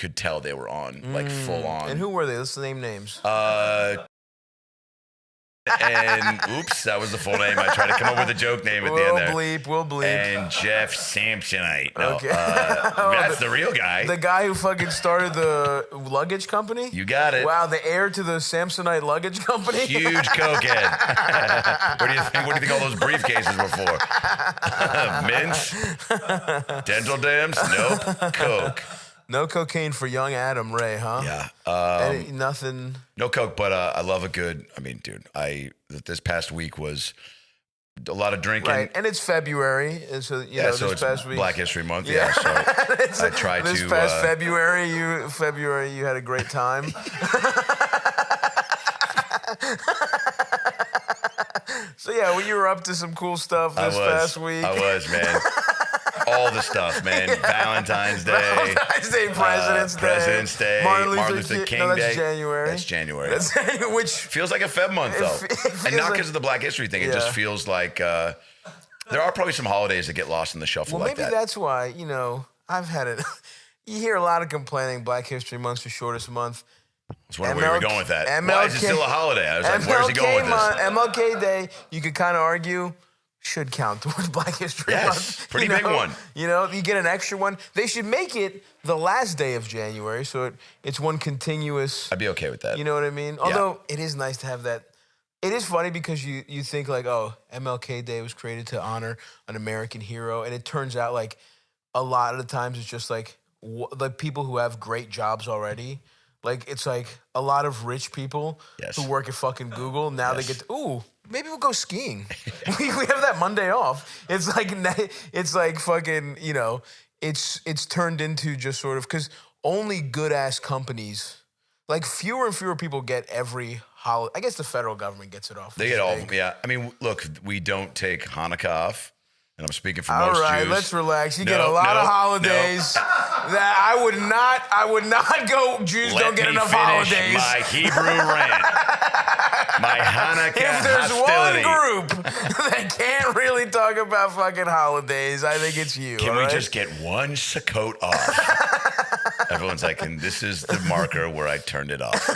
could tell they were on, like full on. And who were they? Let's name names. And oops, that was the full name. I tried to come up with a joke name at the end there. We'll bleep. And Jeff Samsonite. No, Okay. that's the real guy. The guy who fucking started the luggage company? You got it. Wow, the heir to the Samsonite luggage company? Huge cokehead. What do you think all those briefcases were for? Mints? Dental dams? Nope. Coke. No cocaine for young Adam Ray, huh? Yeah. Nothing. No Coke, but I love a good, I mean, dude, this past week was a lot of drinking. Right, and it's February, and so, you know, so this it's past week. Black History Month, yeah. So I tried this to. This past February, you had a great time. So yeah, well, you were up to some cool stuff this past week. I was, man. All the stuff, man. Yeah. Valentine's Day. President's Day. Martin Luther King Day. Day. That's January. That's January. Which feels like a Feb month, though. And not because of the Black History thing. It just feels like there are probably some holidays that get lost in the shuffle like that. Well, maybe that's why, you know, I've had it. You hear a lot of complaining Black History Month's the shortest month. I was wondering where you were going with that. Why is it still a holiday? I was like, where's he going with this? MLK Day, you could kind of argue, should count towards Black History Month. Pretty big one. You know, you get an extra one. They should make it the last day of January, so it's one continuous. I'd be okay with that. You know what I mean? Although it is nice to have that. It is funny because you think like, oh, MLK Day was created to honor an American hero, and it turns out like a lot of the times it's just like people who have great jobs already. Like, it's like a lot of rich people who work at fucking Google. Now they get to, maybe we'll go skiing. we have that Monday off. It's like fucking, you know, it's turned into just sort of, because only good-ass companies, like fewer and fewer people get every holiday. I guess the federal government gets it off. They get all, I mean, look, we don't take Hanukkah off. And I'm speaking for most Jews. All right, let's relax. You get a lot of holidays. That I would not go. Jews don't get enough holidays. My Hebrew rant. My Hanukkah If there's hostility. one group that can't really talk about fucking holidays, I think it's you. Can we just get one Sukkot off? Everyone's like, and this is the marker where I turned it off.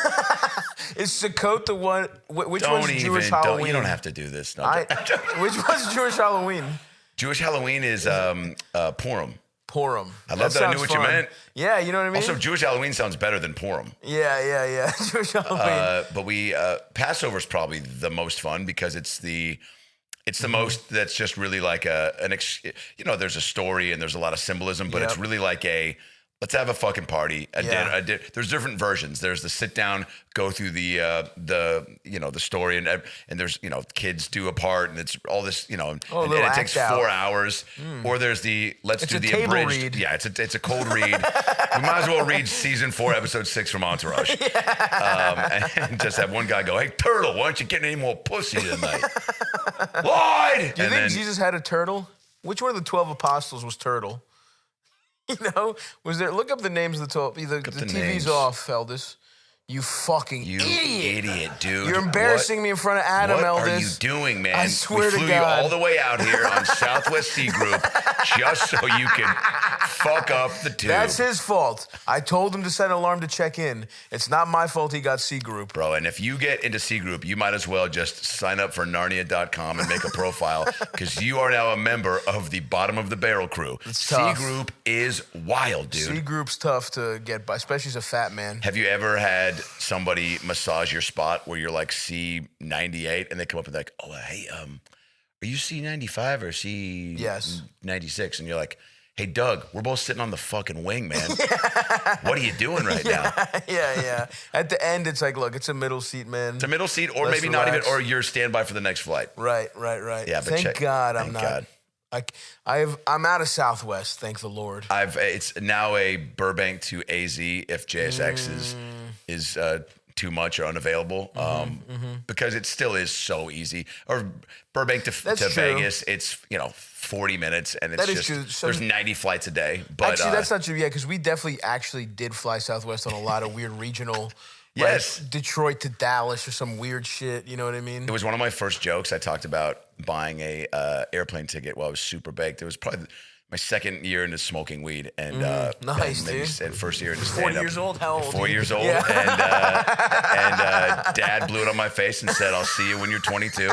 Is Sukkot the one? Which one's Jewish Halloween? You don't have to do this. No. Which one's Jewish Halloween? Jewish Halloween is Purim. Purim. I love that I knew what you meant. Yeah, you know what I mean? Also, Jewish Halloween sounds better than Purim. Yeah. Jewish Halloween. But Passover is probably the most fun because it's the most that's just really like there's a story and there's a lot of symbolism, but it's really like let's have a fucking party. There's different versions. There's the sit down, go through the story, and there's kids do a part, and it's all this and it takes 4 hours. Or there's let's do the abridged. Read. Yeah, it's a cold read. We might as well read season 4, episode 6 from Entourage, and just have one guy go, "Hey, turtle, why aren't you getting any more pussy tonight?" Lloyd. Do you think Jesus had a turtle? Which one of the 12 apostles was turtle? You know, was there? Look up the names of the 12. The TV's names. Off, Eldis. You fucking idiot, dude. You're embarrassing me in front of Adam, Eldis. What are you doing, man? I swear to God. We flew you all the way out here on Southwest Sea Group just so you can fuck up the tube. That's his fault. I told him to set an alarm to check in. It's not my fault he got Sea Group. Bro, and if you get into Sea Group, you might as well just sign up for Narnia.com and make a profile because you are now a member of the bottom of the barrel crew. Sea Group is wild, dude. Sea Group's tough to get by, especially as a fat man. Have you ever had somebody massage your spot where you're like C98 and they come up and they're like, oh, hey, are you C95 or C96? And you're like, hey, Doug, we're both sitting on the fucking wing, man. What are you doing right now? Yeah. At the end, it's like, look, it's a middle seat, man. It's a middle seat, or maybe not even, or you're standby for the next flight. Right. Yeah, but thank God I'm not. God. I'm out of Southwest, thank the Lord. It's now a Burbank to AZ if JSX is too much or unavailable, because it still is so easy. Or Burbank to Vegas, it's 40 minutes, and it's just there's 90 flights a day. But actually, that's not true. Yeah, because we definitely actually did fly Southwest on a lot of weird regional. Yes. Like Detroit to Dallas or some weird shit, you know what I mean? It was one of my first jokes. I talked about buying a airplane ticket while I was super baked. It was probably my second year into smoking weed, and nice, and maybe dude. And first year into stand-up. 40 years old. How old? 4 years old, Yeah. and Dad blew it on my face and said, "I'll see you when you're 22,"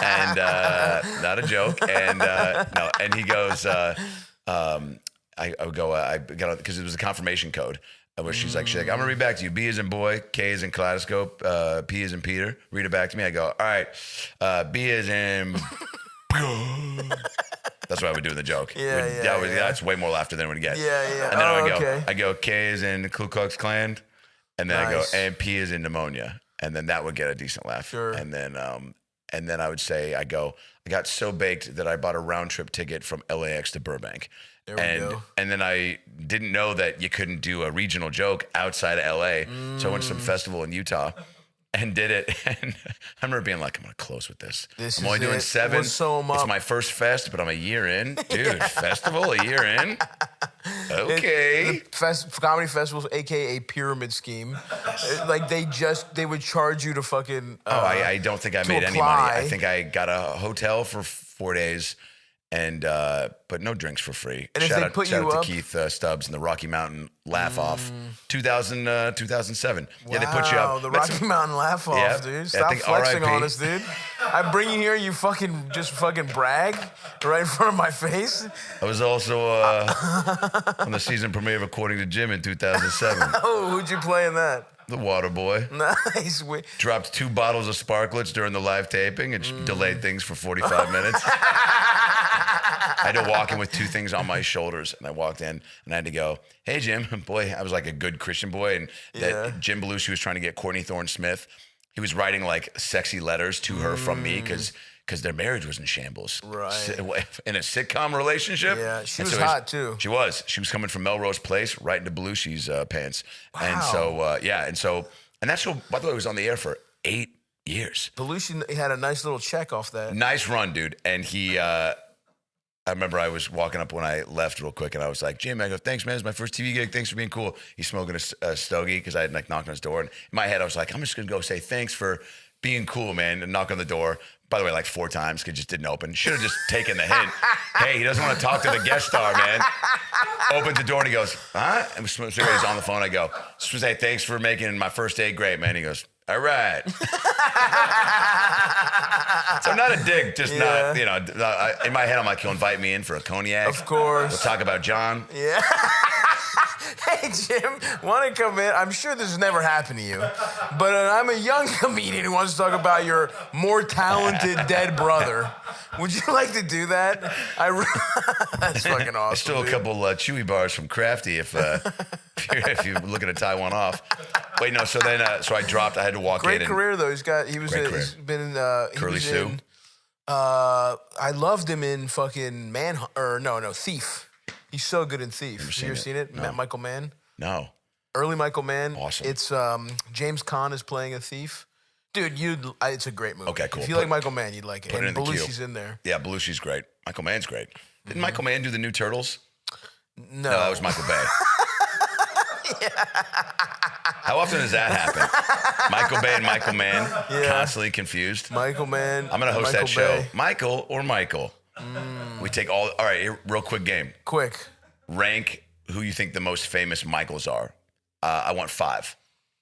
and not a joke. And no, and he goes, I would go, I got because it was a confirmation code. Where she's like, I'm gonna read back to you. B is in boy, K is in kaleidoscope, P is in Peter. Read it back to me. I go, all right. B is in. That's what I would do in the joke. That's way more laughter than it would get. Yeah. And then I go, K is in the Ku Klux Klan, and then I go, and P is in pneumonia, and then that would get a decent laugh. Sure. And then I would say, I got so baked that I bought a round trip ticket from LAX to Burbank. There we go. And then I didn't know that you couldn't do a regional joke outside of LA. So I went to some festival in Utah and did it. And I remember being like, I'm going to close with this. I'm only doing 7. It's my first fest, but I'm a year in. Dude, festival, a year in? Okay. Comedy festivals, a.k.a. pyramid scheme. Like they would charge you to fucking I don't think I made any money. I think I got a hotel for 4 days. And but no drinks for free. And shout if they out, put shout you out up, to Keith Stubbs and the Rocky Mountain Laugh Off, 2007. Wow, Yeah, they put you up. The Rocky Mountain Laugh Off, dude. Stop flexing on us, dude. I bring you here, you fucking brag right in front of my face. I was also on the season premiere of According to Jim in 2007. Oh, who'd you play in that? The Water Boy. Nice. Dropped 2 bottles of Sparklets during the live taping and delayed things for 45 minutes. I had to walk in with 2 things on my shoulders, and I walked in, and I had to go, hey, Jim. Boy, I was like a good Christian boy, and that Jim Belushi was trying to get Courtney Thorne-Smith. He was writing, like, sexy letters to her from me because their marriage was in shambles. Right. In a sitcom relationship. Yeah, she was hot, too. She was. She was coming from Melrose Place right into Belushi's pants. Wow. And so, and that show, by the way, was on the air for 8 years. Belushi had a nice little check off that. Nice run, dude. And he... I remember I was walking up when I left real quick, and I was like, Jim, I go, thanks, man. It's my first TV gig. Thanks for being cool. He's smoking a stogie because I had like knocked on his door. And in my head, I was like, I'm just going to go say thanks for being cool, man, and knock on the door. By the way, like 4 times because it just didn't open. Should have just taken the hint. Hey, he doesn't want to talk to the guest star, man. Opens the door, and he goes, huh? And so he's on the phone. I go, just to say thanks for making my first date great, man. He goes, all right. So I'm not a dick, just not, in my head, I'm like, you'll invite me in for a cognac. Of course. We'll talk about John. Yeah. Hey, Jim, want to come in? I'm sure this has never happened to you, but I'm a young comedian who wants to talk about your more talented dead brother. Would you like to do that? That's fucking awesome. Still a couple Chewy bars from Crafty if you're looking to tie one off. Wait, no. So then, so I dropped. I had to walk in. Great career though. He's been in Curly Sue. I loved him in fucking Thief. He's so good in Thief. Have you ever seen it? No. Michael Mann? No. Early Michael Mann. Awesome. It's James Caan is playing a thief. Dude, it's a great movie. Okay, cool. If you like Michael Mann, you'd like it. Put it in the queue. Belushi's in there. Yeah, Belushi's great. Michael Mann's great. Didn't Michael Mann do the new Turtles? No. No, that was Michael Bay. How often does that happen? Michael Bay and Michael Mann, constantly confused. Michael Mann. I'm going to host that show. Bay. Michael or Michael? We take all right, here, real quick game. Quick. Rank who you think the most famous Michaels are. I want 5.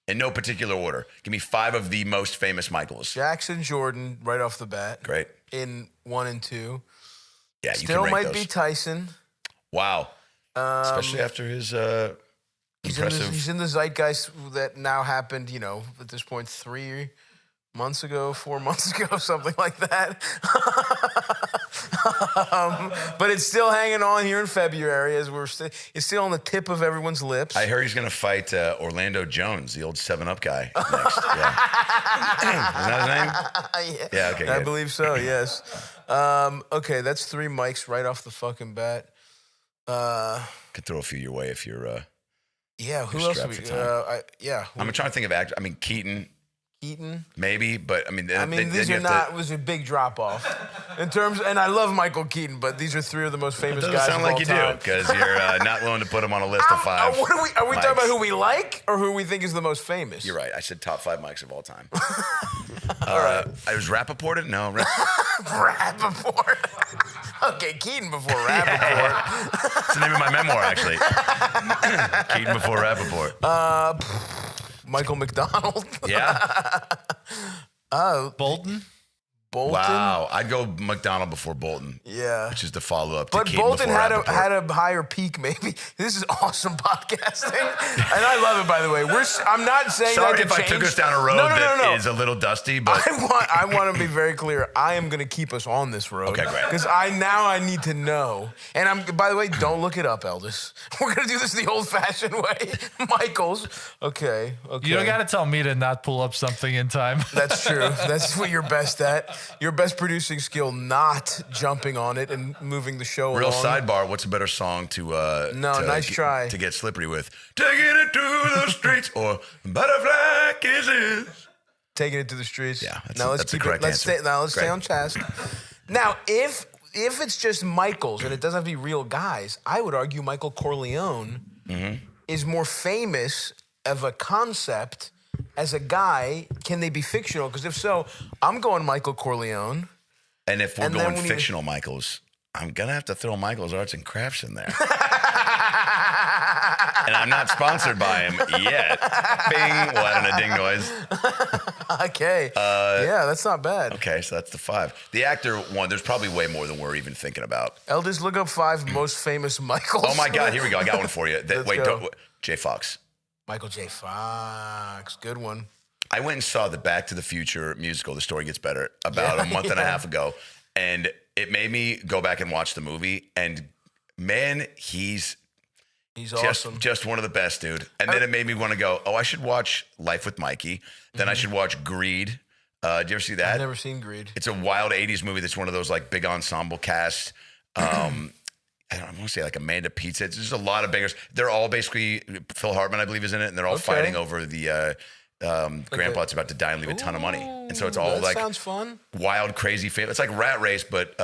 In no particular order. Give me 5 of the most famous Michaels. Jackson Jordan, right off the bat. Great. In 1 and 2. Yeah, you Still can rank might those. be Tyson. Wow. Especially after his impressive... He's in the zeitgeist that now happened, at this point, 3 months ago, 4 months ago, something like that. But it's still hanging on here in February as it's still on the tip of everyone's lips. I heard he's going to fight Orlando Jones, the old 7-Up guy, next. Yeah. Isn't that his name? Yeah, okay, I good. believe so, yes. Okay, that's 3 mics right off the fucking bat. Could throw a few your way if you're who else do we I'm trying to think of actors. I mean, Keaton, maybe, but I mean, these was a big drop off in terms. And I love Michael Keaton, but these are 3 of the most famous guys. Sound of like all you time. do because you're not willing to put them on a list of 5. Are we talking about who we like or who we think is the most famous? You're right. I said top 5 mics of all time. All right. I was Rappaport it? No. Rappaport. Okay, Keaton before Rappaport. It's the name of my memoir, actually. Keaton before Rappaport. Michael McDonald. Yeah. Bolton? Bolton. Wow. I'd go McDonald before Bolton. Yeah. Which is the follow-up to But Keaton Bolton before had Rappaport. had a higher peak, maybe. This is awesome podcasting, and I love it. By the way, I'm not saying Sorry that to if change. I took us down a road that is a little dusty, but I want to be very clear. I am going to keep us on this road. Okay, great. Because I need to know. And by the way, don't look it up, Eldis. We're going to do this the old-fashioned way. Michaels. Okay. You don't got to tell me to not pull up something in time. That's true. That's what you're best at. Your best producing skill, not jumping on it and moving the show real along. sidebar, what's a better song to nice try. to get slippery with? Taking it to the streets or butterfly kisses. Taking it to the streets. Yeah, Now that's the correct answer. Let's stay on task. Now, if it's just Michaels and it doesn't have to be real guys, I would argue Michael Corleone is more famous of a concept as a guy. Can they be fictional? Because if so, I'm going Michael Corleone. And if we're And then going we fictional Michaels, I'm going to have to throw Michael's Arts and Crafts in there. And I'm not sponsored by him yet. Bing. Well, I don't know, ding noise. Okay. Yeah, that's not bad. Okay, so that's the 5. The actor one, there's probably way more than we're even thinking about. Elders, look up 5 most famous Michaels. Oh my God, here we go. I got one for you. Let's go. J. Fox. Michael J. Fox. Good one. I went and saw the Back to the Future musical, The Story Gets Better, about a month and a half ago. And it made me go back and watch the movie. And man, he's awesome. Just one of the best, dude. And then it made me want to go, I should watch Life with Mikey. Then I should watch Greed. Did you ever see that? I've never seen Greed. It's a wild 80s movie that's one of those like big ensemble cast. I want to say like Amanda Pizza. It's just a lot of bangers. They're all basically, Phil Hartman, I believe, is in it. And they're all fighting over the grandpa that's about to die and leave a ton of money. And so it's all that like sounds fun. Wild, crazy family. It's like Rat Race, but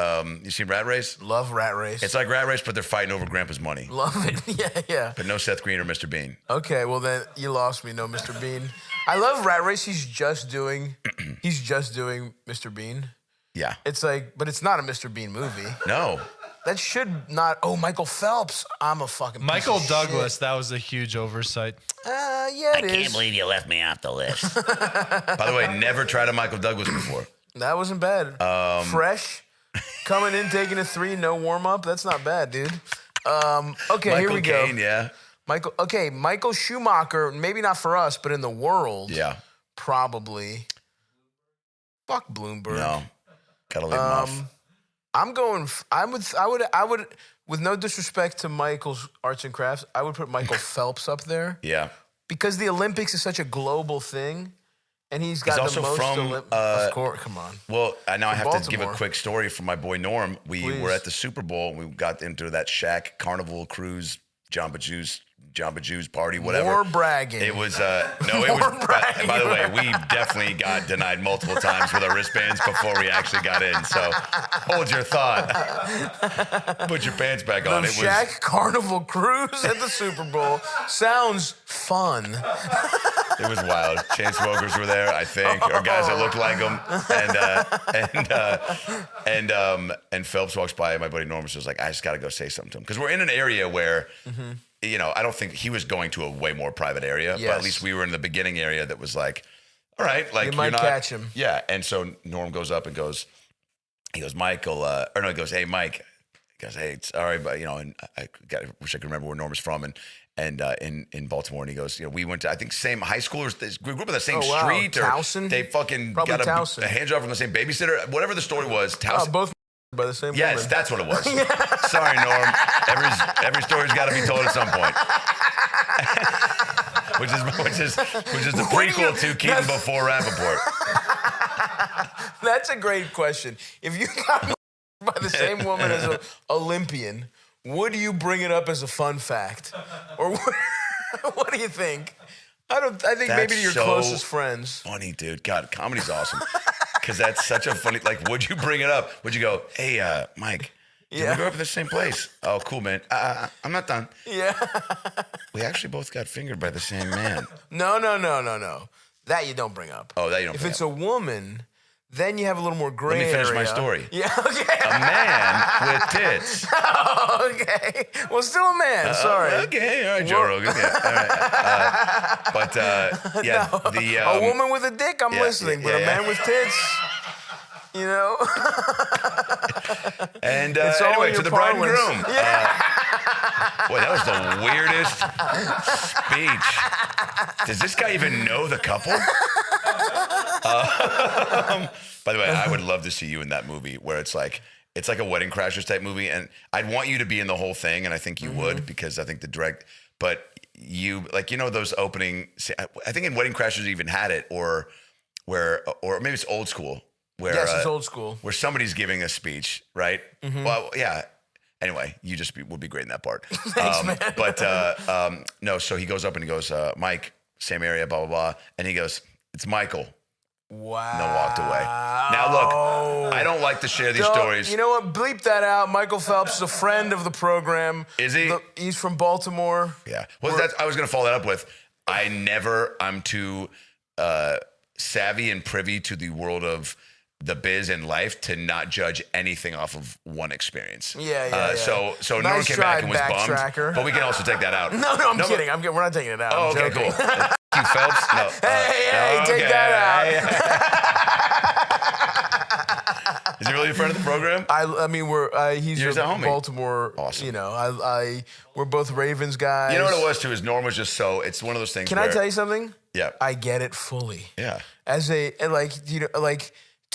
you seen Rat Race? Love Rat Race. It's like Rat Race, but they're fighting over grandpa's money. Love it. Yeah. But no Seth Green or Mr. Bean. Okay, well then you lost me. No, Mr. Bean. I love Rat Race. He's just doing Mr. Bean. Yeah. It's like, but it's not a Mr. Bean movie. No. That should not. Oh, Michael Phelps. I'm a fucking piece Michael of Douglas, shit. that was a huge oversight. Yeah, it is. I can't believe you left me off the list. By the way, never tried a Michael Douglas before. That wasn't bad. Fresh, coming in, taking a 3, no warm up. That's not bad, dude. Okay, here we go. Caine, yeah. Michael Schumacher. Maybe not for us, but in the world, Yeah. probably. Fuck Bloomberg. No. Gotta leave him off. I'm going. I would. With no disrespect to Michael's arts and crafts, I would put Michael Phelps up there. Yeah. Because the Olympics is such a global thing, and he's got also the most. from, of course, come on. Well, I now I have to give a Baltimore. quick story from my boy Norm. We Please. were at the Super Bowl and we got into that Shaq Carnival Cruise Jamba Juice party, whatever. More bragging. It was by the way, we definitely got denied multiple times with our wristbands before we actually got in. So hold your thought. Put your pants back on. The Shaq Carnival Cruise at the Super Bowl sounds fun. It was wild. Chainsmokers were there, I think, or guys that looked like them. And Phelps walks by, and my buddy Norm was just like, I just got to go say something to him. Because we're in an area where, I don't think he was going to a way more private area, but at least we were in the beginning area that was like, all right, like You might catch him. Yeah. And so Norm goes up and goes, Michael, he goes, hey, Mike. He goes, hey, sorry, but, and I wish I could remember where Norm is from. And in Baltimore, and he goes, we went to, I think, same high schoolers, we grew up on the same street, or Towson? they fucking Probably got Towson. a hand job from the same babysitter, whatever the story was. Towson. Both by the same Yes, woman. that's what it was. Sorry, Norm. Every story's got to be told at some point. which is the prequel to Keaton before Rappaport. That's a great question. If you got by the same woman as an Olympian, would you bring it up as a fun fact, or what do you think? I think That's maybe to your so closest friends. Funny, dude. God, comedy's awesome. Because that's such a funny, like, would you bring it up? Would you go, hey, Mike, did we grow up in the same place? Oh, cool, man. I'm not done. Yeah. We actually both got fingered by the same man. No. That you don't bring up. Oh, that you don't If bring it's up. a woman, Then you have a little more gray Let me finish area. my story. Yeah, okay. A man with tits. Oh, okay. Well, still a man. Sorry. Okay, all right, Joe Rogan. Yeah, all right. Yeah, No, a woman with a dick, I'm listening, but a man with tits, you know. And It's all anyway, in to your the bride and parlance. groom. Boy, that was the weirdest speech. Does this guy even know the couple? By the way, I would love to see you in that movie where it's like a Wedding Crashers type movie, and I'd want you to be in the whole thing, and I think you would because I think but you those opening. I think in Wedding Crashers even had it, or maybe it's Old School. Where, Yes, it's Old School. Where somebody's giving a speech, right? Well, yeah. Anyway, you just would be great in that part. Thanks, man. But no, so he goes up and he goes, Mike, same area, blah, blah, blah. And he goes, it's Michael. Wow. And then walked away. Now, look, I don't like to share these stories. You know what? Bleep that out. Michael Phelps is a friend of the program. Is he? He's from Baltimore. Yeah. Well, I was going to follow that up with, I'm too savvy and privy to the world of the biz and life to not judge anything off of one experience. Yeah. So no Nice one came try, back and was backtracker. bummed. But we can also take that out. No, I'm kidding. We're not taking it out. Oh, I'm okay, joking. cool. You Phelps? No. Hey, take that out. Is he really a friend of the program? I mean, he's You're a a homie. Baltimore. Awesome. You know, we're both Ravens guys. You know what it was too? Is Norm was just it's one of those things. Can I tell you something? Yeah. I get it fully. Yeah.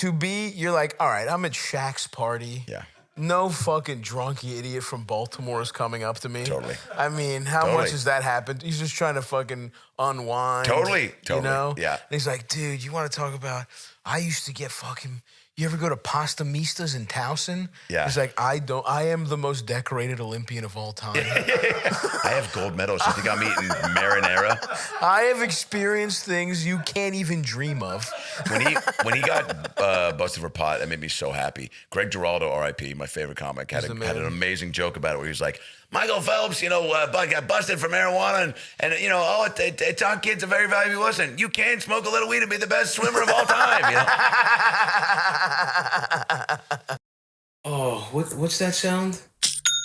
You're like, all right, I'm at Shaq's party. Yeah. No fucking drunky idiot from Baltimore is coming up to me. Totally. I mean, how much has that happened? He's just trying to fucking unwind. Totally. You know? Yeah. And he's like, dude, you want to talk about, I used to get fucking, you ever go to Pasta Mistas in Towson? Yeah. He's like, I am the most decorated Olympian of all time. I have gold medals. You think I'm eating marinara? I have experienced things you can't even dream of. When he got busted for pot, that made me so happy. Greg Giraldo, R.I.P., my favorite comic, had an amazing joke about it where he was like, Michael Phelps, got busted for marijuana, and it taught kids a very valuable lesson. You can smoke a little weed and be the best swimmer of all time. Oh, what's that sound?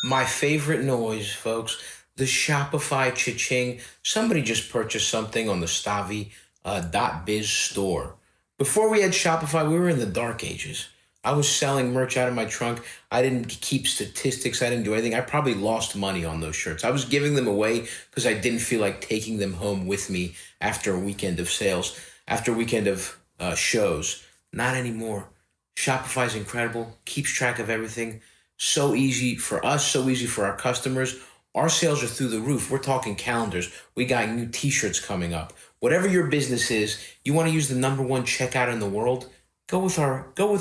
My favorite noise, folks. The Shopify cha-ching. Somebody just purchased something on the Stavi.biz store. Before we had Shopify, we were in the dark ages. I was selling merch out of my trunk. I didn't keep statistics. I didn't do anything. I probably lost money on those shirts. I was giving them away because I didn't feel like taking them home with me after a weekend of sales, after a weekend of shows. Not anymore. Shopify's incredible, keeps track of everything. So easy for us, so easy for our customers. Our sales are through the roof. We're talking calendars. We got new t-shirts coming up. Whatever your business is, you want to use the #1 checkout in the world? Go with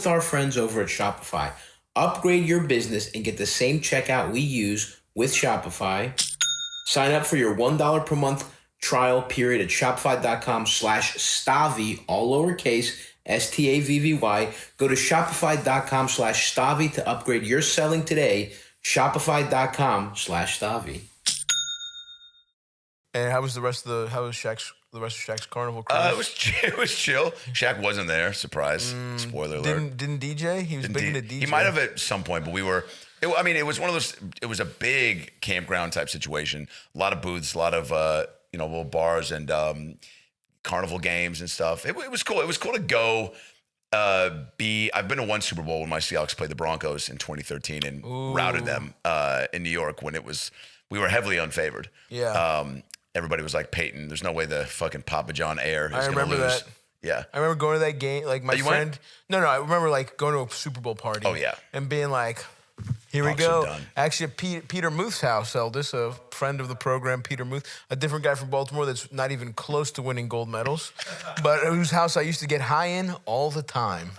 our friends over at Shopify. Upgrade your business and get the same checkout we use with Shopify. Sign up for your $1 per month trial period at shopify.com/Stavi, all lowercase, STAVVY. Go to shopify.com/Stavi to upgrade your selling today. Shopify.com/Stavi. And how was the rest of Shaq's carnival cruise? It was chill. Shaq wasn't there. Surprise. Spoiler alert. Didn't DJ? He was big into DJ. He might have at some point, but it was one of those. It was a big campground type situation. A lot of booths, a lot of little bars and carnival games and stuff. It was cool. It was cool to go. I've been to one Super Bowl when my Seahawks played the Broncos in 2013 and routed them in New York when we were heavily unfavored. Yeah. Everybody was like, Peyton, there's no way the fucking Papa John Air is going to lose. remember that. Yeah. I remember going to that game. Like my you friend. went? No. I remember like going to a Super Bowl party. Oh, yeah. And being like, here we Hawks are go. done. Actually, at Peter Muth's house, Eldis, a friend of the program, Peter Muth, a different guy from Baltimore that's not even close to winning gold medals, but whose house I used to get high in all the time.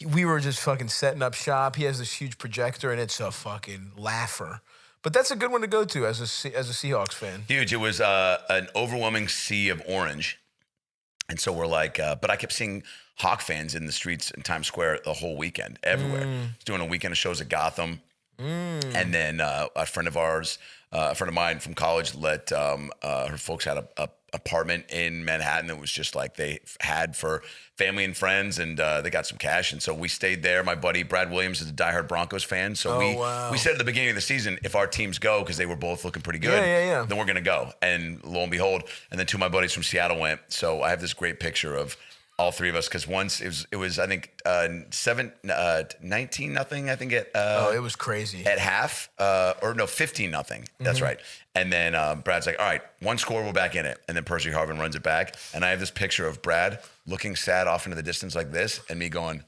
We were just fucking setting up shop. He has this huge projector, and it's a fucking laugher. But that's a good one to go to as a Seahawks fan. Huge. It was an overwhelming sea of orange. And so we're like, but I kept seeing Hawk fans in the streets in Times Square the whole weekend, everywhere. Doing a weekend of shows at Gotham. And then a friend of ours a friend of mine from college let her folks had a apartment in Manhattan that was just like they had for family and friends, and they got some cash, and so we stayed there. My buddy Brad Williams is a diehard Broncos fan, so we said at the beginning of the season, if our teams go, because they were both looking pretty good, then we're gonna go. And lo and behold, and then two of my buddies from Seattle went. So I have this great picture of all three of us, because once it was I think 19-0, I think it was crazy at half, or no, 15-0. That's right. And then Brad's like, all right, one score, we're back in it. And then Percy Harvin runs it back. And I have this picture of Brad looking sad off into the distance like this, and me going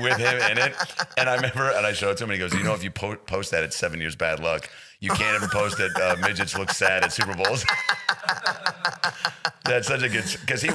with him in it. And I remember, and I showed it to him, and he goes, you know, if you post that, it's 7 years bad luck. You can't ever post that midgets look sad at Super Bowls. That's such a good, because he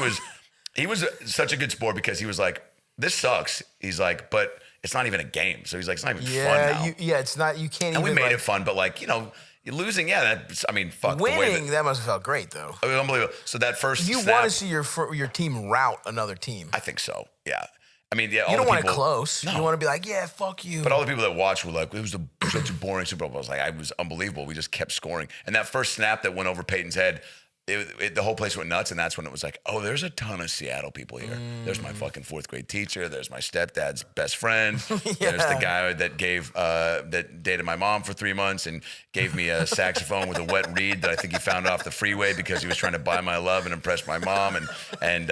was such a good sport, because he was like, this sucks. He's like, but it's not even a game. So he's like, it's not even fun now. It's not, you can't and even. And we made it fun, but like, you know, you're losing, fuck. Winning, that must have felt great, though. It was unbelievable. So that first you want to see your team rout another team. I think so, yeah. I mean, yeah. You don't want it close. No. You want to be like, yeah, fuck you. But all the people that watched were like, it was such a boring Super Bowl. It was unbelievable. We just kept scoring. And that first snap that went over Peyton's head, the whole place went nuts, and that's when it was like, oh, there's a ton of Seattle people here. There's my fucking fourth grade teacher. There's my stepdad's best friend. There's the guy that that dated my mom for 3 months and gave me a saxophone with a wet reed that I think he found off the freeway because he was trying to buy my love and impress my mom and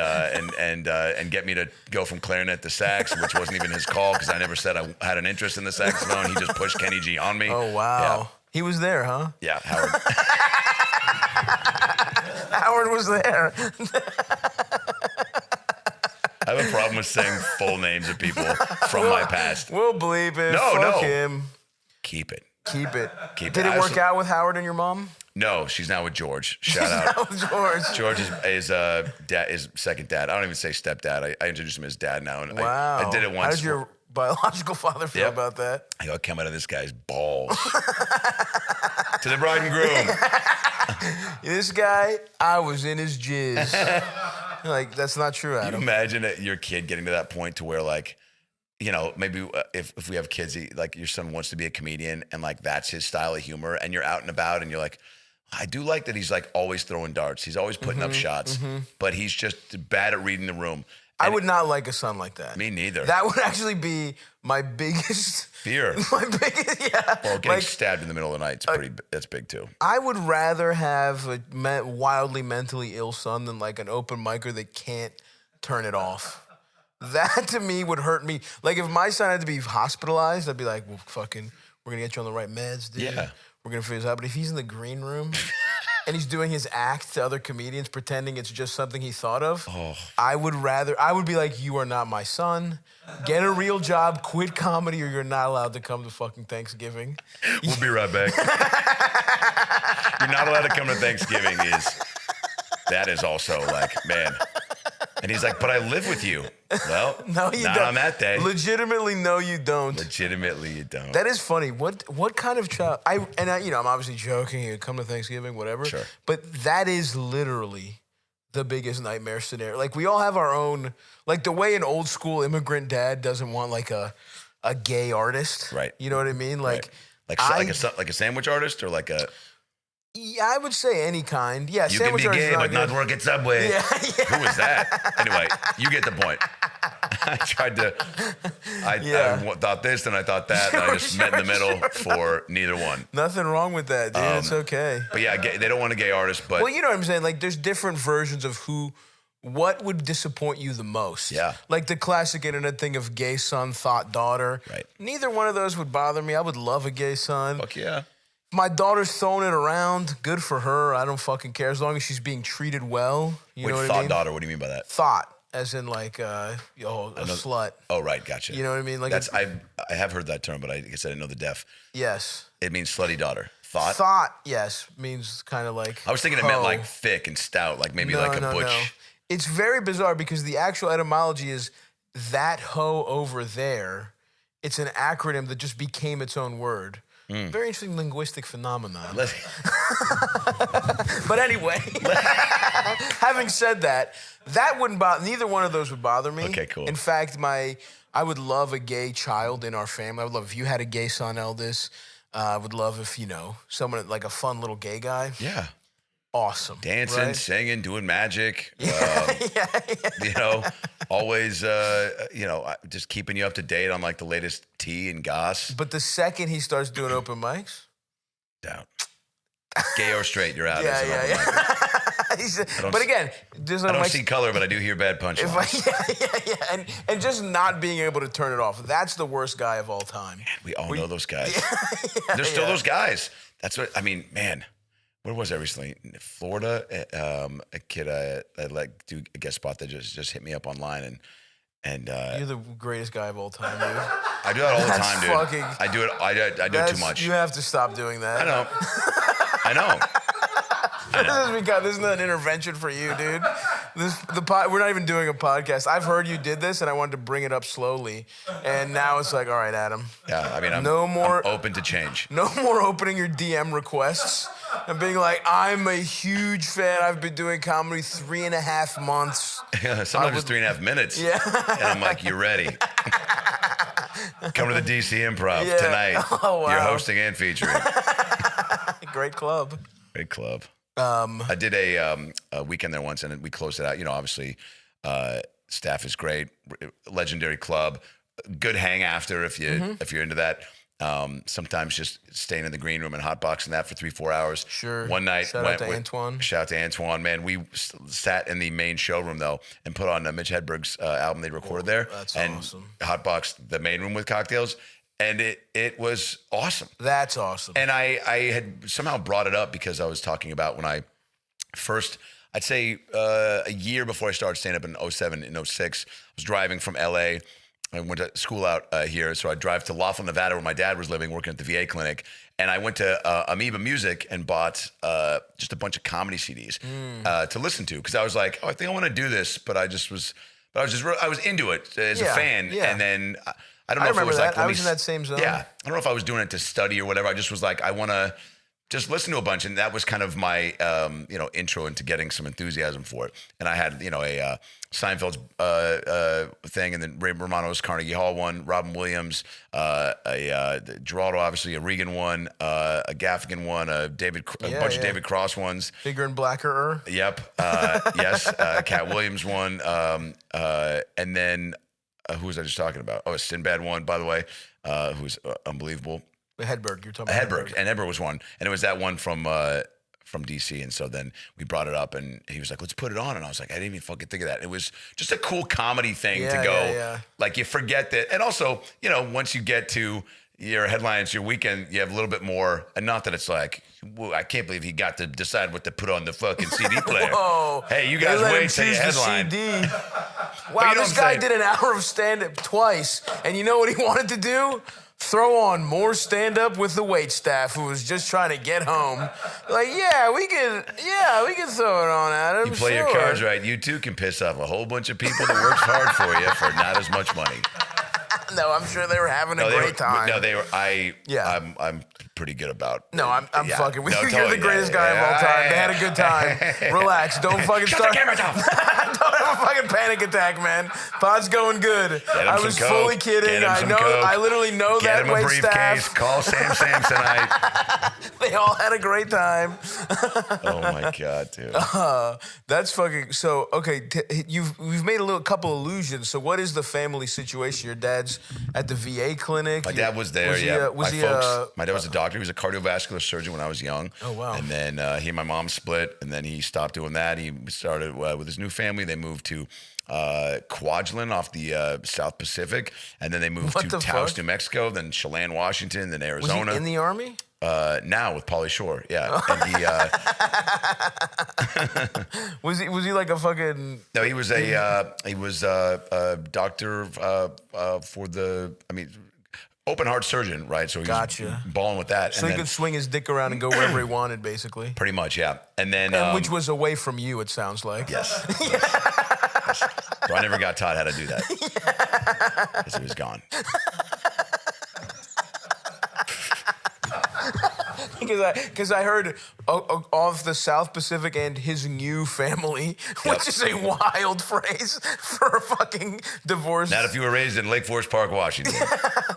get me to go from clarinet to sax, which wasn't even his call, because I never said I had an interest in the saxophone. He just pushed Kenny G on me. Oh wow, yeah. He was there, huh? Yeah, Howard. Howard was there. I have a problem with saying full names of people from my past. We'll bleep it. No, Fuck him. Keep it. Did it work out with Howard and your mom? No, she's now with George. Shout out. Now with George. George is second dad. I don't even say stepdad. I introduced him as dad now. And wow. I did it once. How does your biological father feel about that? I come out of this guy's balls. To the bride and groom. This guy, I was in his jizz. Like, that's not true, Adam. Can you imagine your kid getting to that point to where, like, you know, maybe if we have kids, like your son wants to be a comedian and like that's his style of humor, and you're out and about and you're like, I do like that he's like always throwing darts. He's always putting up shots, but he's just bad at reading the room. I would not like a son like that. Me neither. That would actually be my biggest fear. My biggest, yeah. Well, getting stabbed in the middle of the night that's big too. I would rather have a wildly mentally ill son than like an open micer that can't turn it off. That to me would hurt me. Like if my son had to be hospitalized, I'd be like, well, fucking, we're gonna get you on the right meds, dude. Yeah. We're gonna figure this out. But if he's in the green room and he's doing his act to other comedians, pretending it's just something he thought of, I would be like, you are not my son. Get a real job, quit comedy, or you're not allowed to come to fucking Thanksgiving. We'll be right back. You're not allowed to come to Thanksgiving that is also like, man. And he's like, but I live with you. Well, no, you not don't. On that day. Legitimately, no, you don't. Legitimately, you don't. That is funny. What kind of child? I'm obviously joking. You come to Thanksgiving, whatever. Sure. But that is literally the biggest nightmare scenario. Like we all have our own. Like the way an old school immigrant dad doesn't want like a gay artist. Right. You know what I mean? Like like a sandwich artist or like a. Yeah, I would say any kind. Yeah, you can be gay, but not work at Subway. Yeah. Who was that? Anyway, you get the point. I thought this and I thought that, and I just met in the middle for neither one. Nothing wrong with that, dude. It's okay. But yeah, they don't want a gay artist, but... Well, you know what I'm saying? Like, there's different versions of what would disappoint you the most? Yeah. Like the classic internet thing of gay son, thought daughter. Right. Neither one of those would bother me. I would love a gay son. Fuck yeah. My daughter's throwing it around. Good for her. I don't fucking care as long as she's being treated well. You know what I mean? Daughter. What do you mean by that? Thought, as in like a slut. Oh right, gotcha. You know what I mean? Like I have heard that term, but I guess I didn't know the def. Yes. It means slutty daughter. Thought. Thought, yes, means kind of like. I was thinking it meant like thick and stout, like maybe like a butch. No. It's very bizarre because the actual etymology is that hoe over there. It's an acronym that just became its own word. Very interesting linguistic phenomenon. But anyway, having said that, that wouldn't bother. Neither one of those would bother me. Okay, cool. In fact, I would love a gay child in our family. I would love if you had a gay son, Eldis. I would love if, someone like a fun little gay guy. Yeah. Awesome. Dancing, right? singing, doing magic. Yeah. Always, just keeping you up to date on like the latest tea and goss. But the second he starts doing open mics, Down. Gay or straight, you're out. yeah. But again, I don't see color, but I do hear bad punchlines. and just not being able to turn it off. That's the worst guy of all time. Man, we all know those guys. There's still those guys. That's what I mean, man. Where was I recently? In Florida, a kid I like do a guest spot that just hit me up online and you're the greatest guy of all time, dude. I do that all the time, dude. I do it. I do it too much. You have to stop doing that. I know. This is not an intervention for you, dude. We're not even doing a podcast. I've heard you did this, and I wanted to bring it up slowly. And now it's like, all right, Adam. Yeah, I mean, I'm open to change. No more opening your DM requests and being like, I'm a huge fan. I've been doing comedy 3.5 months. Sometimes it's 3.5 minutes. Yeah. And I'm like, you ready? Come to the DC Improv tonight. Oh, wow. You're hosting and featuring. Great club. Great club. I did a weekend there once, and we closed it out. Obviously, staff is great, legendary club, good hang after if you're into that. Sometimes just staying in the green room and hotboxing that for 3-4 hours. Sure. One night, Shout out to Antoine. Shout out to Antoine, man. We sat in the main showroom though and put on Mitch Hedberg's album they recorded there. That's and awesome. Hotboxed the main room with cocktails. And it was awesome. That's awesome. And I had somehow brought it up because I was talking about when I first, I'd say a year before I started stand-up in 07 and 06, I was driving from LA. I went to school out here. So I'd drive to Laughlin, Nevada, where my dad was living, working at the VA clinic. And I went to Amoeba Music and bought just a bunch of comedy CDs to listen to. Because I was like, I think I want to do this. But I was into it as a fan. Yeah. And then I don't know if it remember was that. like, I was in that same zone. Yeah. I don't know if I was doing it to study or whatever. I just was like, I want to just listen to a bunch. And that was kind of my, intro into getting some enthusiasm for it. And I had, a Seinfeld's thing, and then Ray Romano's Carnegie Hall one, Robin Williams, Geraldo, obviously, a Regan one, a Gaffigan one, a bunch of David Cross ones. Bigger and blacker. Yep. Yes. Cat Williams one. And then who was I just talking about? Oh, a Sinbad one, by the way, who's unbelievable. Hedberg, you're talking about Hedberg. And Hedberg was one. And it was that one from DC. And so then we brought it up and he was like, let's put it on. And I was like, I didn't even fucking think of that. It was just a cool comedy thing to go. Yeah. Like you forget that. And also, once you get to your headlines, your weekend, you have a little bit more. And not that it's like, whoa, I can't believe he got to decide what to put on the fucking CD player. Whoa. Hey, you guys wait till your headline. CD. Wow, this guy did an hour of stand-up twice. And you know what he wanted to do? Throw on more stand-up with the wait staff who was just trying to get home. Like, we can throw it on at him. You play your cards right, you too can piss off a whole bunch of people that works hard for you for not as much money. No, I'm sure they were having a great time. No, they were. I'm pretty good about. No, I'm fucking with you. You're the greatest guy of all time. They had a good time. Relax. Don't fucking Shut start. the cameras off. Don't have a fucking panic attack, man. Pod's going good. I was fully kidding. I know. Coke. I literally know Get that him a wait briefcase. staff. Call Sam tonight. They all had a great time. Oh my god, dude. That's fucking. So okay, we've made a couple allusions. So what is the family situation? Your dad's at the VA clinic. My dad was there. My dad was a doctor. He was a cardiovascular surgeon when I was young. Oh wow. And then he and my mom split, and then he stopped doing that. He started with his new family. They moved to Kwajalein off the South Pacific, and then they moved to Taos, New Mexico, then Chelan, Washington, then Arizona. Was he in the Army? Now with Pauly Shore, yeah. And he was he like a fucking? No, he was a doctor for the. I mean, open heart surgeon, right? So he was balling with that. So he could swing his dick around and go wherever he wanted, basically. Pretty much, yeah. And then which was away from you, it sounds like. Yes. Yes. So I never got taught how to do that because he was gone. because I heard of the South Pacific and his new family, which is a wild phrase for a fucking divorce. Not if you were raised in Lake Forest Park, Washington.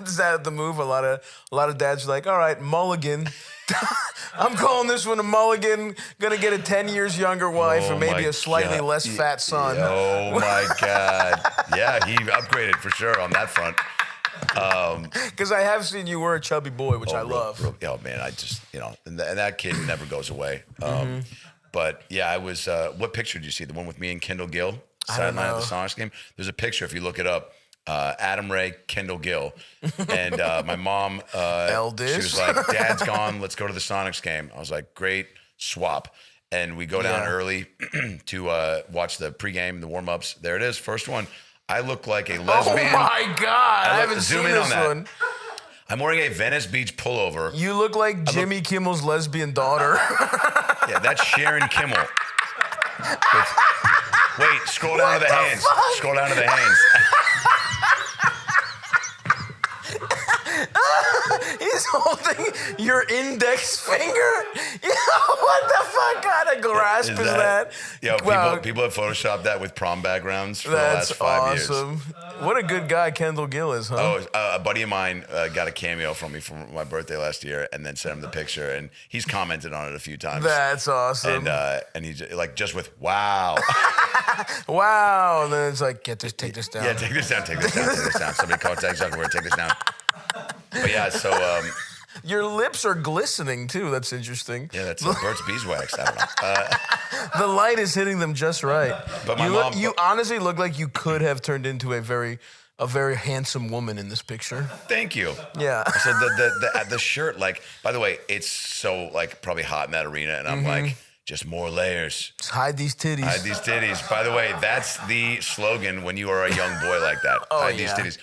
Is that the move? A lot of dads are like, all right, mulligan. I'm calling this one a mulligan. Gonna get a 10 years younger wife and maybe a slightly less fat son. Oh my God. Yeah, he upgraded for sure on that front. Because I have seen you were a chubby boy, which I love. Oh man, I just, and that kid never goes away. But yeah, I was, what picture did you see? The one with me and Kendall Gill? Sideline of the Sonics game? There's a picture, if you look it up. Adam Ray, Kendall Gill, and my mom, she was like, Dad's gone, let's go to the Sonics game. I was like, great, swap. And we go down early to watch the pregame, the warm-ups. There it is, first one. I look like a lesbian. Oh my God, I haven't seen this one. I'm wearing a Venice Beach pullover. You look like Jimmy Kimmel's lesbian daughter. Yeah, that's Sharon Kimmel. Wait, scroll down to the hands. Scroll down to the hands. He's holding your index finger. What the fuck kind of grasp is that? Yo, people have photoshopped that with prom backgrounds for the last 5 years. That's awesome. What a good guy Kendall Gill is, huh? Oh, a buddy of mine got a cameo from me for my birthday last year, and then sent him the picture, and he's commented on it a few times. That's awesome. And he's like, just with wow, wow, and then it's like, take this down. Yeah, take this down. Somebody call Tag Zuckerberg, take this down. But yeah, so your lips are glistening too. That's interesting. Yeah, that's Burt's Beeswax. I don't know. The light is hitting them just right. But you honestly look like you could have turned into a very handsome woman in this picture. Thank you. Yeah. So the shirt, like, by the way, it's so like probably hot in that arena, and I'm like, just more layers. Just hide these titties. Hide these titties. By the way, that's the slogan when you are a young boy like that. Hide these titties.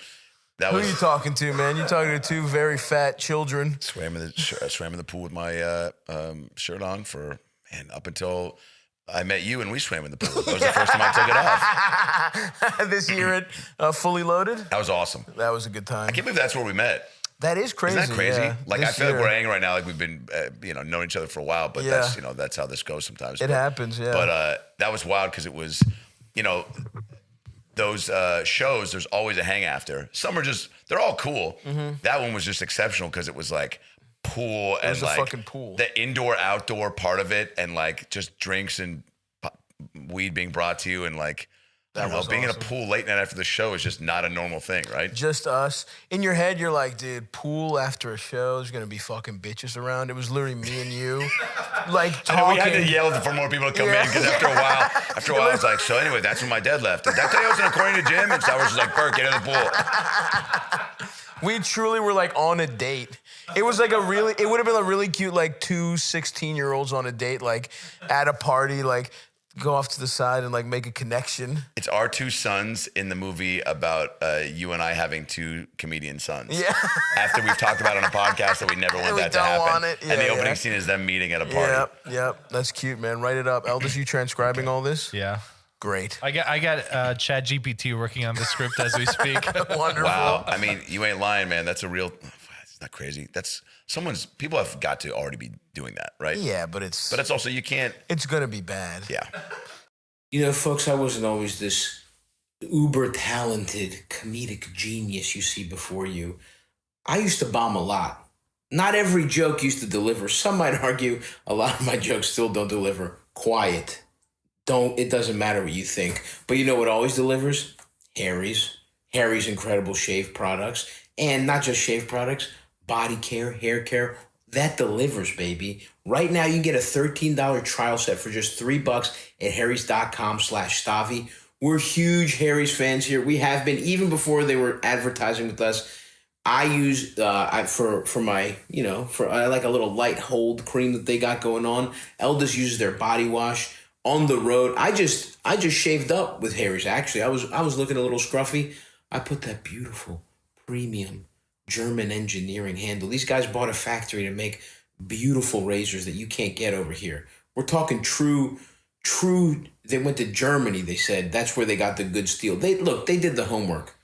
Who are you talking to, man? You're talking to two very fat children. Swam in the pool with my shirt on up until I met you and we swam in the pool. That was the first time I took it off. This year at Fully Loaded? That was awesome. That was a good time. I can't believe that's where we met. That is crazy. Isn't that crazy? Yeah. Like, I feel like we're hanging right now like we've been, known each other for a while, but that's how this goes sometimes. It happens, yeah. But that was wild because it was, those shows, there's always a hang after. Some are they're all cool. That one was just exceptional because it was like pool and like fucking pool. The indoor outdoor part of it, and like just drinks and weed being brought to you, and like being in a pool late night after the show is just not a normal thing, right? Just us. In your head, you're like, dude, pool after a show, there's gonna be fucking bitches around. It was literally me and you, like talking. We had to yell for more people to come in because after a while, I was like, so anyway, that's when my dad left. Did that day I was in according to Jim? And so I was just like, Bert, get in the pool. We truly were like on a date. It was like it would have been a really cute, like 2 16-year-olds on a date, like at a party, like go off to the side and like make a connection. It's our two sons in the movie about you and I having two comedian sons. Yeah. After we've talked about on a podcast that we never want that to happen. Yeah, and the opening scene is them meeting at a party. Yep. That's cute, man. Write it up. Eldest, you transcribing all this? Yeah. Great. I got ChatGPT working on the script as we speak. Wonderful. Wow. I mean, you ain't lying, man. That's a real. It's not crazy. That's people have got to already be doing that, right? Yeah, but it's also you can't. It's gonna be bad. Yeah. Folks, I wasn't always this uber talented comedic genius you see before you. I used to bomb a lot. Not every joke used to deliver. Some might argue a lot of my jokes still don't deliver. Quiet. It doesn't matter what you think. But you know what always delivers? Harry's incredible shave products. And not just shave products, body care, hair care. That delivers, baby. Right now, you can get a $13 trial set for just $3 at harrys.com/Stavi. We're huge Harry's fans here. We have been even before they were advertising with us. I use for my, I like a little light hold cream that they got going on. Eldest uses their body wash. On the road, I just shaved up with Harry's. Actually, I was looking a little scruffy. I put that beautiful premium German engineering handle. These guys bought a factory to make beautiful razors that you can't get over here. We're talking true. They went to Germany. They said that's where they got the good steel. They did the homework.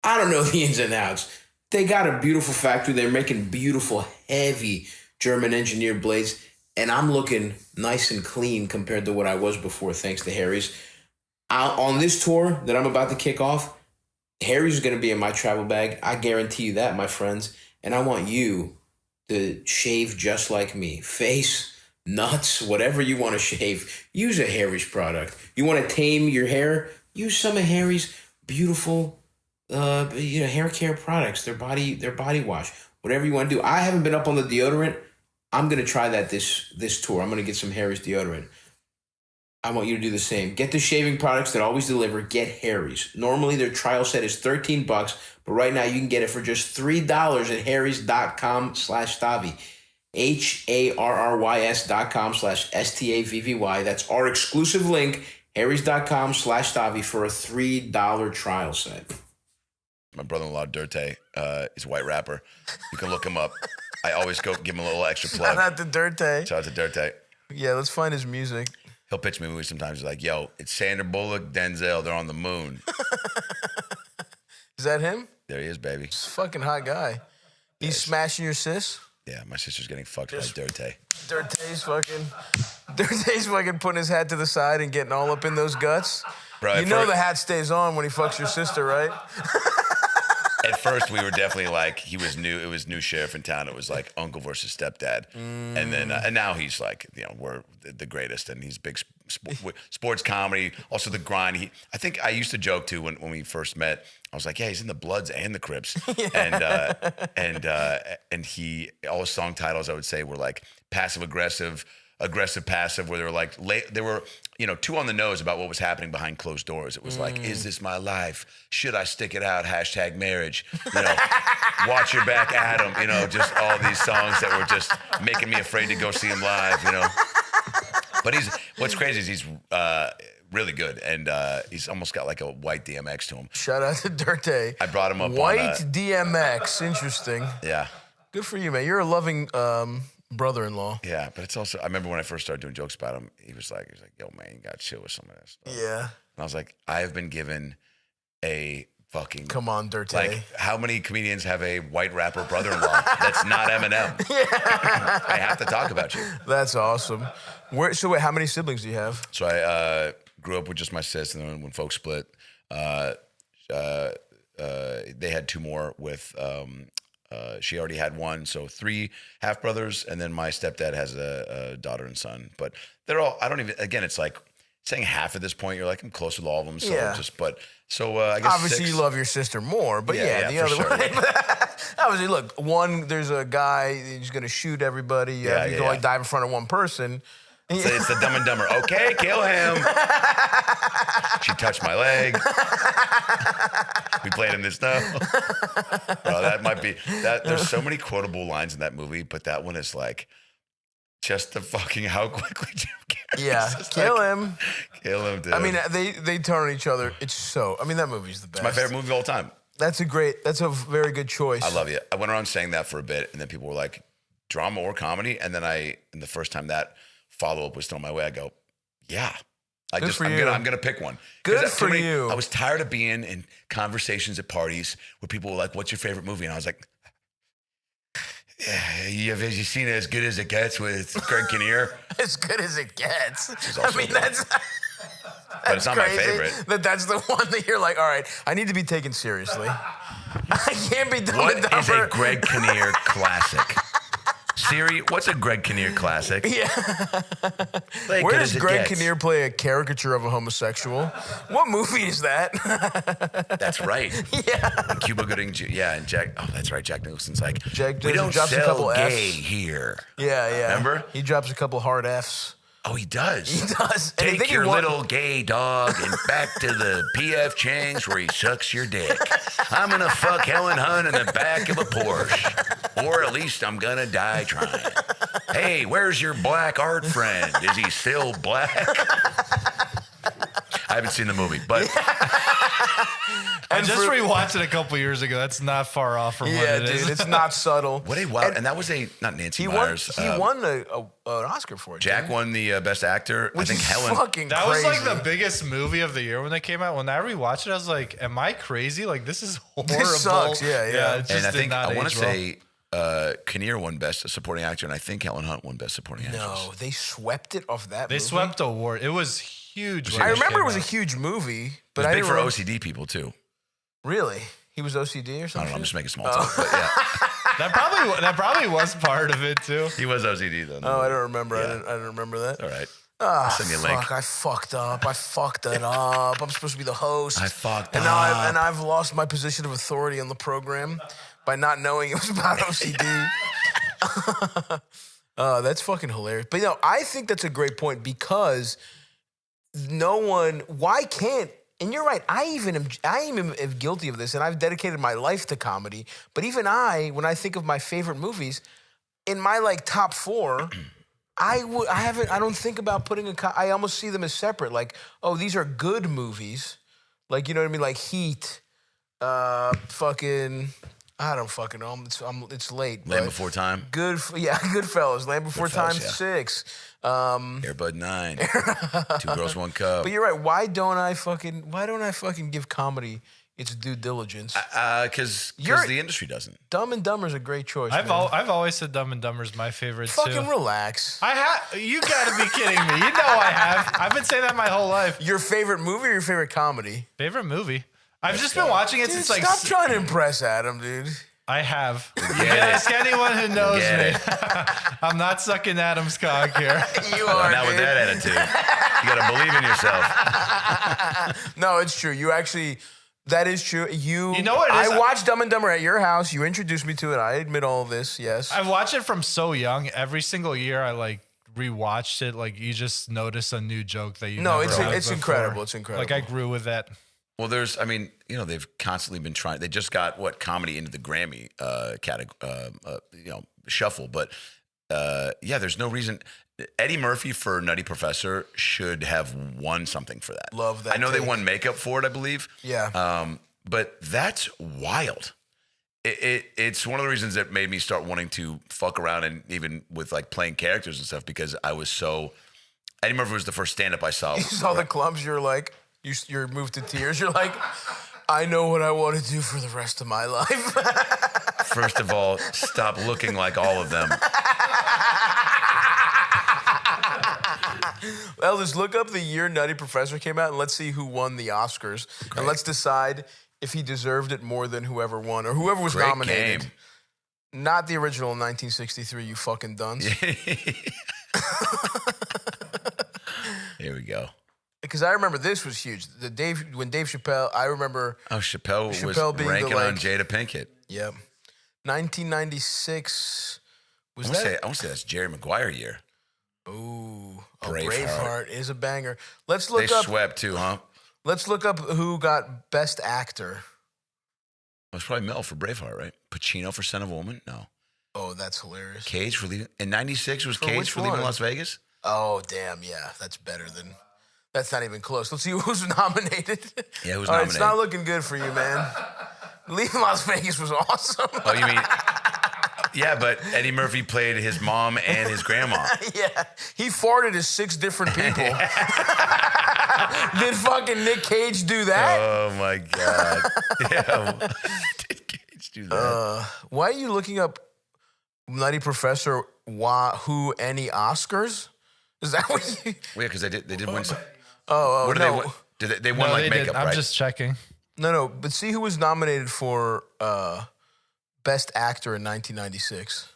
I don't know the ins and outs. They got a beautiful factory. They're making beautiful, heavy German engineered blades, and I'm looking nice and clean compared to what I was before, thanks to Harry's. On this tour that I'm about to kick off, Harry's is going to be in my travel bag. I guarantee you that, my friends. And I want you to shave just like me. Face, nuts, whatever you want to shave. Use a Harry's product. You want to tame your hair? Use some of Harry's beautiful hair care products. Their body wash. Whatever you want to do. I haven't been up on the deodorant. I'm going to try that this tour. I'm going to get some Harry's deodorant. I want you to do the same. Get the shaving products that always deliver. Get Harry's. Normally, their trial set is $13, but right now you can get it for just $3 at harrys.com/Stavy. HARRYS.com/STAVVY. That's our exclusive link, harrys.com/Stavy, for a $3 trial set. My brother-in-law, Dirte, is a white rapper. You can look him up. I always go give him a little extra plug. Shout out to Dirte. Shout out to Dirte. Yeah, let's find his music. He'll pitch me movies sometimes. He's like, yo, it's Sandra Bullock, Denzel. They're on the moon. Is that him? There he is, baby. He's a fucking hot guy. He's smashing your sis? Yeah, my sister's getting fucked by Dirte. Dirte's fucking putting his hat to the side and getting all up in those guts. Bro, you know the hat stays on when he fucks your sister, right? At first, we were definitely like, he was new. It was new sheriff in town. It was like uncle versus stepdad. And then, and now he's like, we're the greatest. And he's big sports comedy. Also the grind. I think I used to joke too when we first met. I was like, yeah, he's in the Bloods and the Crips. Yeah. And he, all his song titles, I would say, were like passive aggressive, passive, where they were like, they were, too on the nose about what was happening behind closed doors. It was like, is this my life? Should I stick it out? #marriage. Watch your back, Adam. Just all these songs that were just making me afraid to go see him live. But what's crazy is he's really good, and he's almost got like a white DMX to him. Shout out to Dirte. I brought him up white DMX. Interesting. Yeah. Good for you, man. You're a loving brother-in-law. Yeah, but it's also, I remember when I first started doing jokes about him, he was like, yo, man, you got to chill with some of this stuff. Yeah. And I was like, I have been given a fucking... Come on, Dirte. Like, how many comedians have a white rapper brother-in-law that's not Eminem? Yeah. I have to talk about you. That's awesome. So wait, how many siblings do you have? So I grew up with just my sis, and then when folks split, they had two more with... she already had one, so 3 half brothers, and then my stepdad has a daughter and son. But they're all, I don't even, again, it's like saying half at this point. You're like, I'm close with all of them. So yeah. I guess obviously 6. You love your sister more, but the other sure. one. Obviously, look, one, there's a guy, he's going to shoot everybody. You can like dive in front of one person. So it's the Dumb and Dumber. Okay, kill him. She touched my leg. We played in the snow. Bro, that might be that. There's so many quotable lines in that movie, but that one is like just the fucking how quickly Jim Carrey. Yeah, kill him. Kill him, dude. I mean, they turn on each other. That movie's the best. It's my favorite movie of all time. That's a very good choice. I love you. I went around saying that for a bit, and then people were like, drama or comedy? And then the first time that follow-up was thrown my way, I go, yeah. I'm gonna pick one. Good for you. I was tired of being in conversations at parties where people were like, "What's your favorite movie?" And I was like, "Yeah, have you seen As Good as It Gets with Greg Kinnear?" As Good as It Gets. I mean, that's but it's not my favorite. That's the one that you're like, all right, I need to be taken seriously. I can't be Dumb and Dumber. What is a Greg Kinnear classic? Siri, what's a Greg Kinnear classic? Yeah. Where does Greg Kinnear play a caricature of a homosexual? What movie is that? That's right. Yeah. And Cuba Gooding, and Jack. Oh, that's right. Jack Nicholson's like, Jack we don't drops sell a couple gay Fs. here. Yeah. Remember? He drops a couple hard Fs. Oh, he does. He does. Take your little gay dog and back to the P.F. Chang's where he sucks your dick. I'm going to fuck Helen Hunt in the back of a Porsche. Or at least I'm going to die trying. Hey, where's your black art friend? Is he still black? I haven't seen the movie, but... I just rewatched it a couple years ago. That's not far off from what it is. Dude, it's not subtle. What a wild... And that was not Nancy Myers. He won an Oscar for it. Jack won the Best Actor. Which I think is Helen... That crazy. was like the biggest movie of the year when they came out. When I rewatched it, I was like, am I crazy? Like, this is horrible. This sucks. Yeah. It just And I think I want to say Kinnear won Best Supporting Actor, and I think Helen Hunt won Best Supporting Actress. No, they swept it off that. They movie. swept award. It was huge. I remember it was a huge movie, but it was I big didn't for remember. OCD people too. Really, he was OCD or I something. don't know. I'm just making small talk. But yeah, That probably was part of it too. he was OCD though. Oh, I don't remember. Yeah. I didn't remember that. All right. Ah, Send me a link. fuck! I fucked up. I fucked it up. I'm supposed to be the host. I fucked and up. Now I've lost my position of authority on the program by not knowing it was about OCD. That's fucking hilarious. But I think that's a great point because why can't? And you're right. I even am guilty of this, and I've dedicated my life to comedy. But even when I think of my favorite movies, in my top 4. I don't think about putting I almost see them as separate. Like, oh, these are good movies. Like, you know what I mean? Like Heat, fucking, I don't fucking know. It's late. Land Before Time. Goodfellas. Land Before Time 6. Air Bud 9. 2 Girls, 1 Cup. But you're right. Why don't I fucking give comedy its due diligence? Because the industry doesn't. Dumb and Dumber's a great choice. I've always said Dumb and Dumber's my favorite too. Fucking relax. You gotta be kidding me. You know I have. I've been saying that my whole life. Your favorite movie or your favorite comedy? Favorite movie. I've just been watching it since stop trying to impress Adam, dude. I have. You can ask anyone who knows me. I'm not sucking Adam's cock here. You are, not dude. with that attitude. You gotta believe in yourself. No, it's true. You actually... That is true. You know what it is? I watched Dumb and Dumber at your house. You introduced me to it. I admit all of this. Yes. I watched it from so young. Every single year I rewatched it. Like you just notice a new joke that you never heard it's before. incredible. It's incredible. Like I grew with that. Well, they've constantly been trying. They just got comedy into the Grammy shuffle, but there's no reason. Eddie Murphy for Nutty Professor should have won something for that. Love that. I know they won makeup for it, I believe. Yeah. But that's wild. It's one of the reasons that made me start wanting to fuck around and even with playing characters and stuff because I was so. Eddie Murphy was the first stand-up I saw. You saw the clumps. You're like, you're moved to tears. You're like, I know what I want to do for the rest of my life. First of all, stop looking like all of them. Well, just look up the year Nutty Professor came out and let's see who won the Oscars. Great. And let's decide if he deserved it more than whoever won or whoever was nominated. Game. Not the original 1963, you fucking dunce. Here we go. Because I remember this was huge. When Dave Chappelle, I remember. Oh, Chappelle was being ranking on Jada Pinkett. Yep. 1996 was I want to say that's Jerry Maguire year. Ooh, Braveheart is a banger. Let's look they up. They swept too, huh? Let's look up who got Best Actor. It was probably Mel for Braveheart, right? Pacino for Son of a Woman? No. Oh, that's hilarious. Cage for leaving in '96 was Cage for leaving Las Vegas. Oh, damn! Yeah, that's better than. That's not even close. Let's see who's nominated. Yeah, who's All right, nominated? it's not looking good for you, man. Leaving Las Vegas was awesome. Oh, you mean? Yeah, but Eddie Murphy played his mom and his grandma. Yeah, he farted as 6 different people. Did fucking Nick Cage do that? Oh my god! Yeah, did Cage do that? Why are you looking up Nutty Professor? Who any Oscars? Is that what you? Well, yeah, because they did win some. What did they win? They won they makeup, I'm right? just checking. No, but see who was nominated for Best Actor in 1996.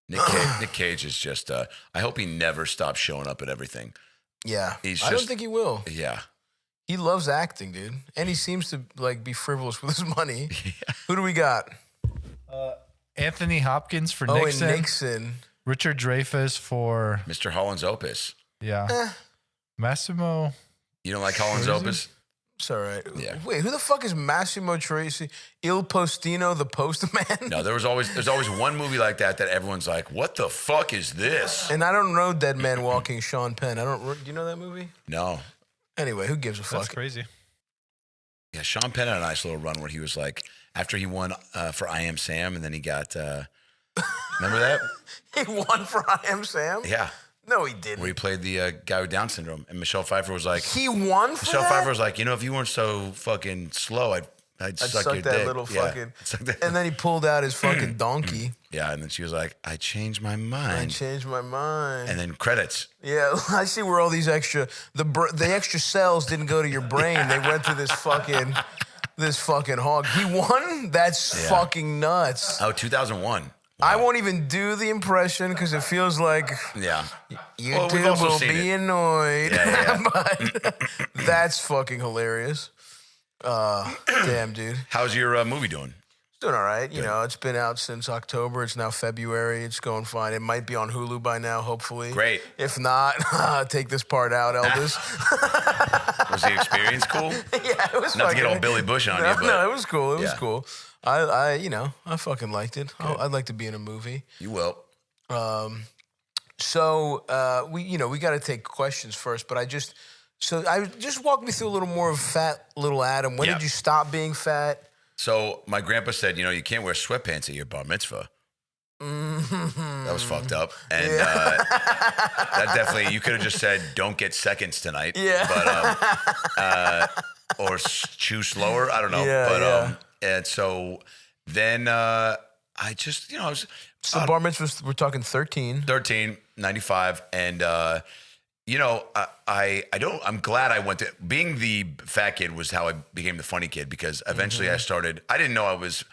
Nick Cage is just. I hope he never stops showing up at everything. Yeah, I don't think he will. Yeah, he loves acting, dude, and he seems to be frivolous with his money. Yeah. Who do we got? Anthony Hopkins for Nixon. And Nixon. Richard Dreyfuss for Mr. Holland's Opus. Yeah. Massimo. You don't like Holland's Opus? It's all right. Yeah. Wait, who the fuck is Massimo Tracy? Il Postino, the Postman? No, there's always one movie like that everyone's like, what the fuck is this? And I don't know Dead Man Walking, Sean Penn. Do you know that movie? No. Anyway, who gives a fuck? That's crazy. Yeah, Sean Penn had a nice little run where he was like, after he won for I Am Sam, and then he got, remember that? He won for I Am Sam? Yeah. No, he didn't. Where he played the guy with Down syndrome, and Michelle Pfeiffer was like, he won for Michelle that? Pfeiffer was like, if you weren't so fucking slow, I'd I'd suck suck your that dick. little Yeah. fucking. Suck that- And then he pulled out his fucking donkey. Yeah, and then she was like, I changed my I mind. changed my mind. And then credits. Yeah, I see where all these extra the extra cells didn't go to your brain. They went to this fucking hog. He won? That's fucking nuts. Oh, 2001. I won't even do the impression because it feels like Yeah. YouTube we've also will seen be it. annoyed. Yeah. But that's fucking hilarious. Damn, dude. How's your movie doing? It's doing all right. You know, it's been out since October. It's now February. It's going fine. It might be on Hulu by now, hopefully. Great. If not, take this part out, Elvis. Was the experience cool? Yeah, it was Not to fucking, get all Billy Bush on you, but No, it was cool. It was Yeah. cool. I fucking liked it. I'd like to be in a movie. you will. So we got to take questions first, but I just walk me through a little more of fat little Adam. When Yeah. did you stop being fat? So my grandpa said, you can't wear sweatpants at your bar mitzvah. That was fucked up. And that definitely, you could have just said, don't get seconds tonight. Yeah. But, or chew slower. I don't know. Yeah, but, yeah. And so then I just, I was So bar mitzvahs, we're talking 13. 13, 95. And, I'm glad I went to, being the fat kid was how I became the funny kid, because eventually I didn't know I was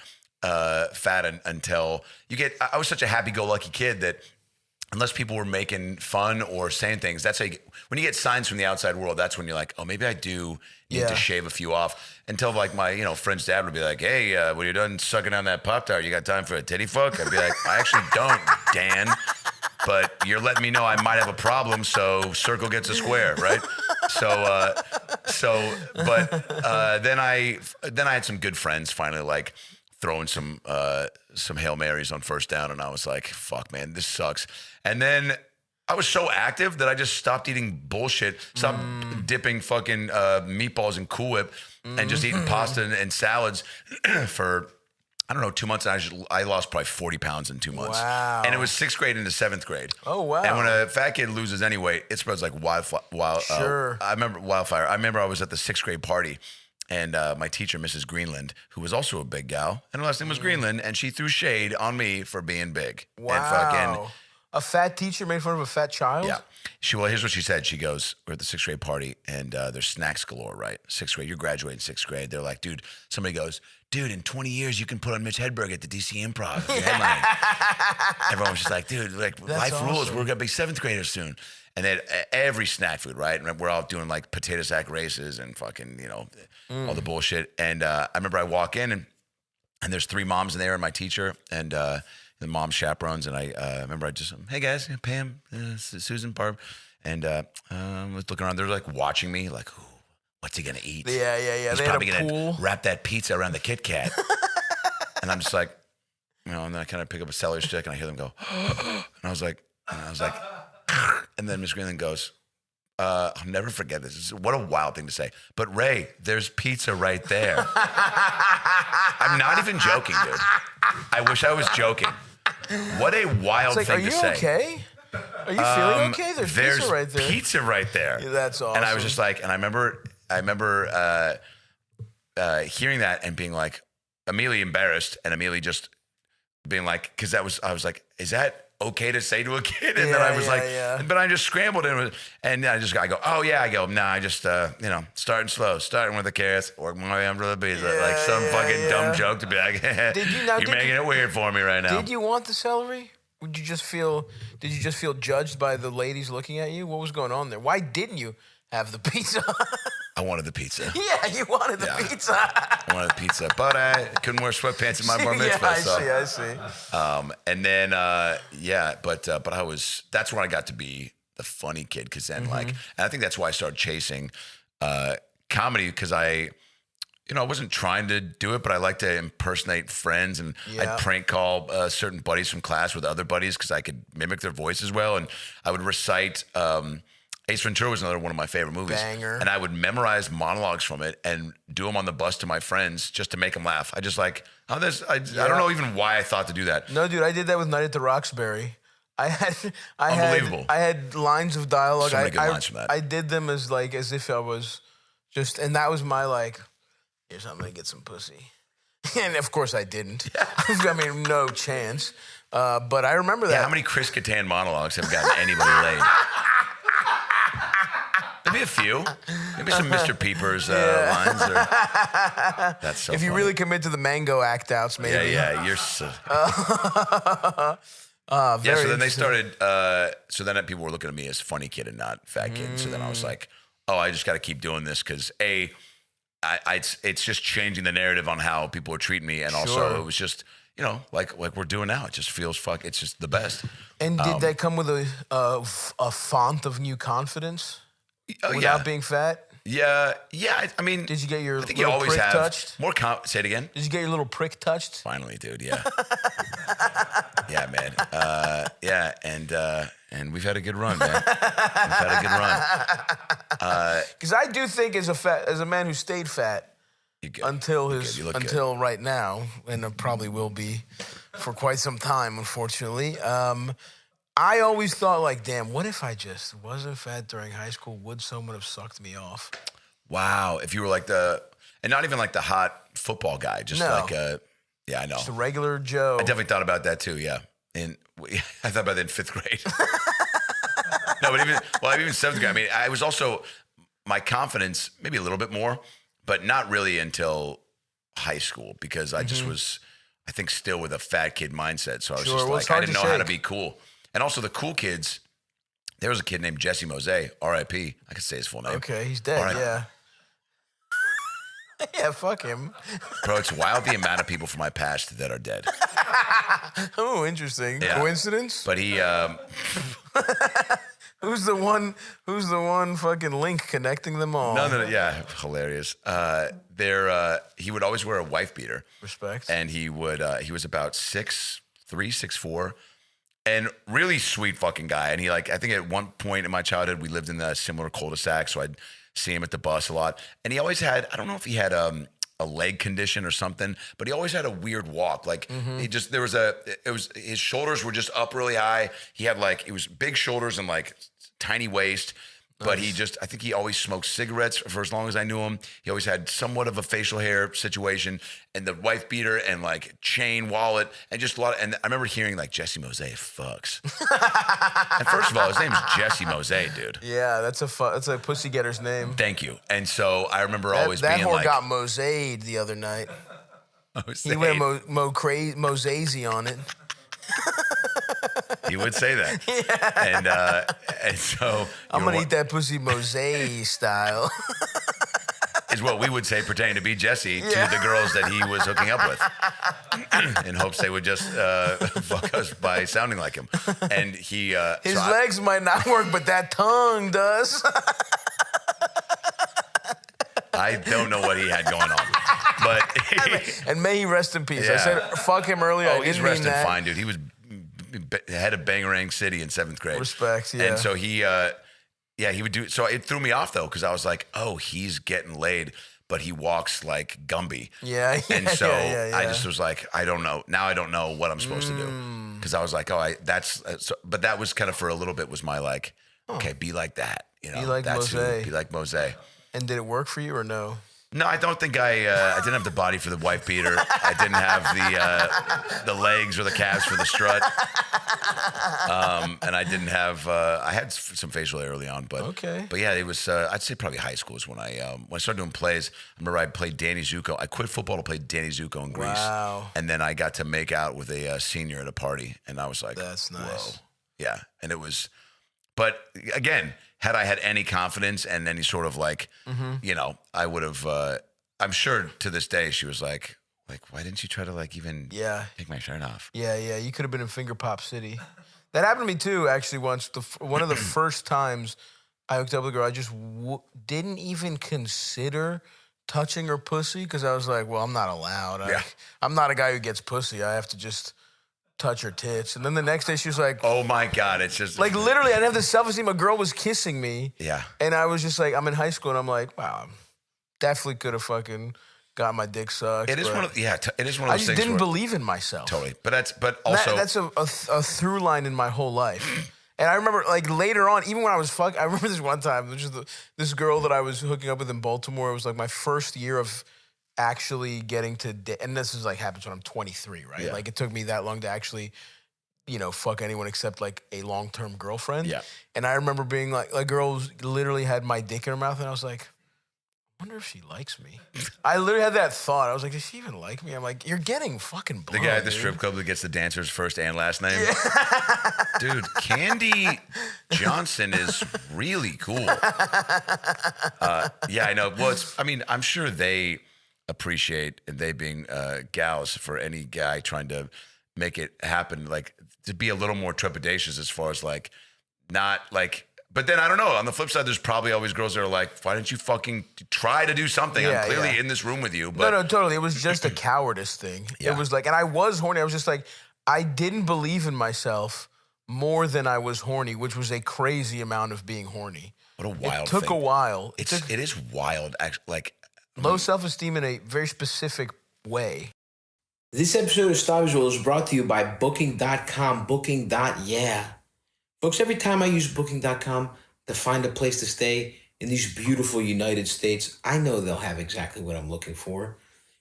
fat until I was such a happy-go-lucky kid that unless people were making fun or saying things, that's how when you get signs from the outside world, that's when you're like, oh, maybe I do need to shave a few off. Until like my, friend's dad would be like, hey, when you're done sucking on that Pop-Tart, you got time for a titty fuck? I'd be like, I actually don't, Dan. But you're letting me know I might have a problem, so circle gets a square, right? Then I had some good friends finally like throwing some Hail Marys on first down, and I was like, fuck, man, this sucks. And then I was so active that I just stopped eating bullshit, stopped dipping fucking meatballs in Cool Whip, and just eating pasta and salads for, I don't know, 2 months. And I lost probably 40 pounds in 2 months. Wow. And it was 6th grade into 7th grade. Oh, wow. And when a fat kid loses any weight, it spreads like wildfire. Sure. I remember I was at the 6th grade party, and my teacher, Mrs. Greenland, who was also a big gal, and her last name was Greenland, and she threw shade on me for being big. Wow. A fat teacher made fun of a fat child? Yeah. Here's what she said. She goes, we're at the 6th grade party, and there's snacks galore, right? 6th grade, you're graduating 6th grade. They're like, dude, somebody goes, dude, in 20 years, you can put on Mitch Hedberg at the DC Improv. Everyone was just like, dude, like, life rules. We're going to be 7th graders soon. And they had every snack food, right? And we're all doing like potato sack races and fucking, all the bullshit. And I remember I walk in, and there's 3 moms in there and my teacher, and the mom chaperones. And I remember I just, hey guys, Pam, Susan, Barb. And I was looking around. They're like watching me, like, ooh, what's he gonna eat? Yeah. He's They probably had a gonna pool. wrap that pizza around the Kit Kat. And I'm just like, and then I kind of pick up a celery stick, and I hear them go, and I was like, and then Miss Greenland goes, I'll never forget this. What a wild thing to say. But Ray, there's pizza right there. I'm not even joking, dude. I wish I was joking. What a wild It's like, thing are to you say. okay? Are you feeling okay? There's pizza right there. Pizza right there. Yeah, that's awesome. And I was just like, and I remember hearing that and being like, immediately embarrassed, and immediately just being like, because I was like, is that okay to say to a kid? And then I was but I just scrambled and I go, oh yeah, I just starting slow, starting with the carrots, working my way up to the pizza, like some fucking dumb joke to be like, you're making it weird for me right now. Did you want the celery? Did you just feel judged by the ladies looking at you? What was going on there? Why didn't you have the pizza? I wanted the pizza. Yeah, you wanted the pizza. I wanted the pizza, but I couldn't wear sweatpants in my bar mitzvah. I see. And then, but I was, that's when I got to be the funny kid. Cause then and I think that's why I started chasing, comedy. Cause I wasn't trying to do it, but I like to impersonate friends, and I'd prank call certain buddies from class with other buddies cause I could mimic their voices well. And I would recite, Ace Ventura was another one of my favorite movies. Banger. And I would memorize monologues from it and do them on the bus to my friends just to make them laugh. I just like, I don't know even why I thought to do that. No, dude, I did that with Night at the Roxbury. I Unbelievable. had lines of dialogue. So many good lines from that. I did them as if I was just, and that was my here's how I'm gonna get some pussy. And of course I didn't. I mean, no chance. But I remember that. Yeah, how many Chris Kattan monologues have gotten anybody laid? Maybe a few. Maybe some Mr. Peepers lines. That's so if you funny. really commit to the mango act outs, maybe. Yeah, you're so... Very so then they interesting. started, so then people were looking at me as funny kid and not fat kid. So then I was like, oh, I just got to keep doing this because it's just changing the narrative on how people are treating me. And also it was just, like we're doing now. It just feels it's just the best. And did that come with a font of new confidence without being fat? Yeah. I mean, Did you get your I think you little always prick have touched? more. Say it again. Did you get your little prick touched? Finally, dude. Yeah. Yeah, man. And we've had a good run, man. We've had a good run. Because I do think as a man who stayed fat until right now, and it probably will be for quite some time, unfortunately. I always thought, like, damn, what if I just wasn't fat during high school? Would someone have sucked me off? Wow. If you were like and not even like the hot football guy, just like yeah, I know. Just a regular Joe. I definitely thought about that too, yeah. I thought about that in 5th grade. No, but even 7th grade. I mean, I was also, my confidence, maybe a little bit more, but not really until high school because I just was, I think, still with a fat kid mindset. So I was just like, I didn't know how to be cool. And also the cool kids, there was a kid named 𝐏𝐨𝐝𝐬𝐿, R.I.P. I could say his full name. Okay, he's dead, yeah. Yeah, fuck him. Bro, it's wild the amount of people from my past that are dead. Oh, interesting. Yeah. Coincidence? But he... Who's the one fucking link connecting them all? No, yeah, hilarious. He would always wear a wife beater. Respect. And he was about 6'3", 6'4", and really sweet fucking guy. And he I think at one point in my childhood, we lived in a similar cul-de-sac, so I'd see him at the bus a lot. And he always had, I don't know if he had a leg condition or something, but he always had a weird walk. Like his shoulders were just up really high. He had it was big shoulders and tiny waist. But I think he always smoked cigarettes for as long as I knew him. He always had somewhat of a facial hair situation and the wife beater and chain wallet and just a lot. And I remember hearing 𝐿𝐶 𝐿𝐼 fucks. And first of all, his name's 𝐿𝐶 𝐿𝐼, dude. Yeah, that's a pussy getter's name. Thank you. And so I remember always that being whore got mose'd the other night. He went mose'zy on it. He would say that. Yeah. And so I'm gonna eat that pussy Mosey style. Is what we would say pertaining to be Jesse to the girls that he was hooking up with, in hopes they would just fuck us by sounding like him. And he his legs might not work, but that tongue does. I don't know what he had going on, but and may he rest in peace. I said fuck him earlier. Oh, he's resting fine, dude. He was head of Bangarang City in 7th grade. Respect, yeah. And so he would do. So it threw me off though, because I was like, oh, he's getting laid, but he walks like Gumby. Yeah. And so I just was like, I don't know. Now I don't know what I'm supposed to do, because I was like, but that was kind of for a little bit was my okay, be like that. You know, be like Mosey. Be like Mosey. And did it work for you or no? No, I don't think I didn't have the body for the wife beater. I didn't have the legs or the calves for the strut. And I didn't have, I had some facial hair early on, but yeah, it was, I'd say probably high school is when I started doing plays. I remember I played Danny Zuko. I quit football to play Danny Zuko in Greece. Wow. And then I got to make out with a senior at a party. And I was like, that's nice. Whoa. Yeah. And it was, but again, had I had any confidence and any sort of I would have, I'm sure to this day, she was like, why didn't you try to even take my shirt off? Yeah. You could have been in Finger Pop City. That happened to me too, actually, once. One of the first times I hooked up with a girl, I just didn't even consider touching her pussy because I was like, well, I'm not allowed. I'm not a guy who gets pussy. I have to just touch her tits. And then the next day she was like, oh my God, it's just literally I didn't have the self-esteem. A girl was kissing me. Yeah. And I was just like, I'm in high school and I'm like, wow, definitely could have fucking got my dick sucked. It is one of it is one of those things. I just didn't believe in myself. Totally. But also that's a through line in my whole life. And I remember later on, even when I was I remember this one time, this girl that I was hooking up with in Baltimore. It was my first year of actually getting to, and this is like happens when I'm 23, right? Yeah. Like it took me that long to actually, fuck anyone except like a long-term girlfriend. Yeah. And I remember being like girls literally had my dick in her mouth, and I was like, I wonder if she likes me. I literally had that thought. I was like, does she even like me? I'm like, you're getting fucking blown, The guy at the dude. strip club that gets the dancer's first and last name. Yeah. Dude, Candy Johnson is really cool. Yeah, I know. Well, I'm sure they appreciate, and they being gals, for any guy trying to make it happen, like to be a little more trepidatious as far as like, not like, but then I don't know. On the flip side, there's probably always girls that are like, why didn't you fucking try to do something? Yeah, I'm clearly yeah. in this room with you. But No, totally. It was just a cowardice thing. Yeah. It was like, and I was horny. I was just like, I didn't believe in myself more than I was horny, which was a crazy amount of being horny. what a wild It took thing. a while. It is wild, actually. Like, Low self-esteem in a very specific way. This episode of Star Wars is brought to you by Booking.com, Booking.yeah. Folks, every time I use Booking.com to find a place to stay in these beautiful United States, I know they'll have exactly what I'm looking for.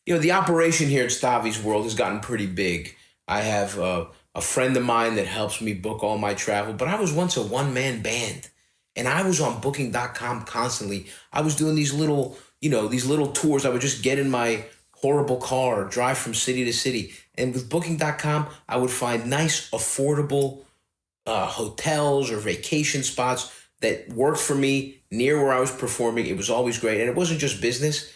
The operation here at Stavi's World has gotten pretty big. I have a friend of mine that helps me book all my travel, but I was once a one-man band, and I was on Booking.com constantly. I was doing these little tours. I would just get in my horrible car, drive from city to city, and with Booking.com, I would find nice, affordable hotels or vacation spots that worked for me near where I was performing. It was always great, and it wasn't just business.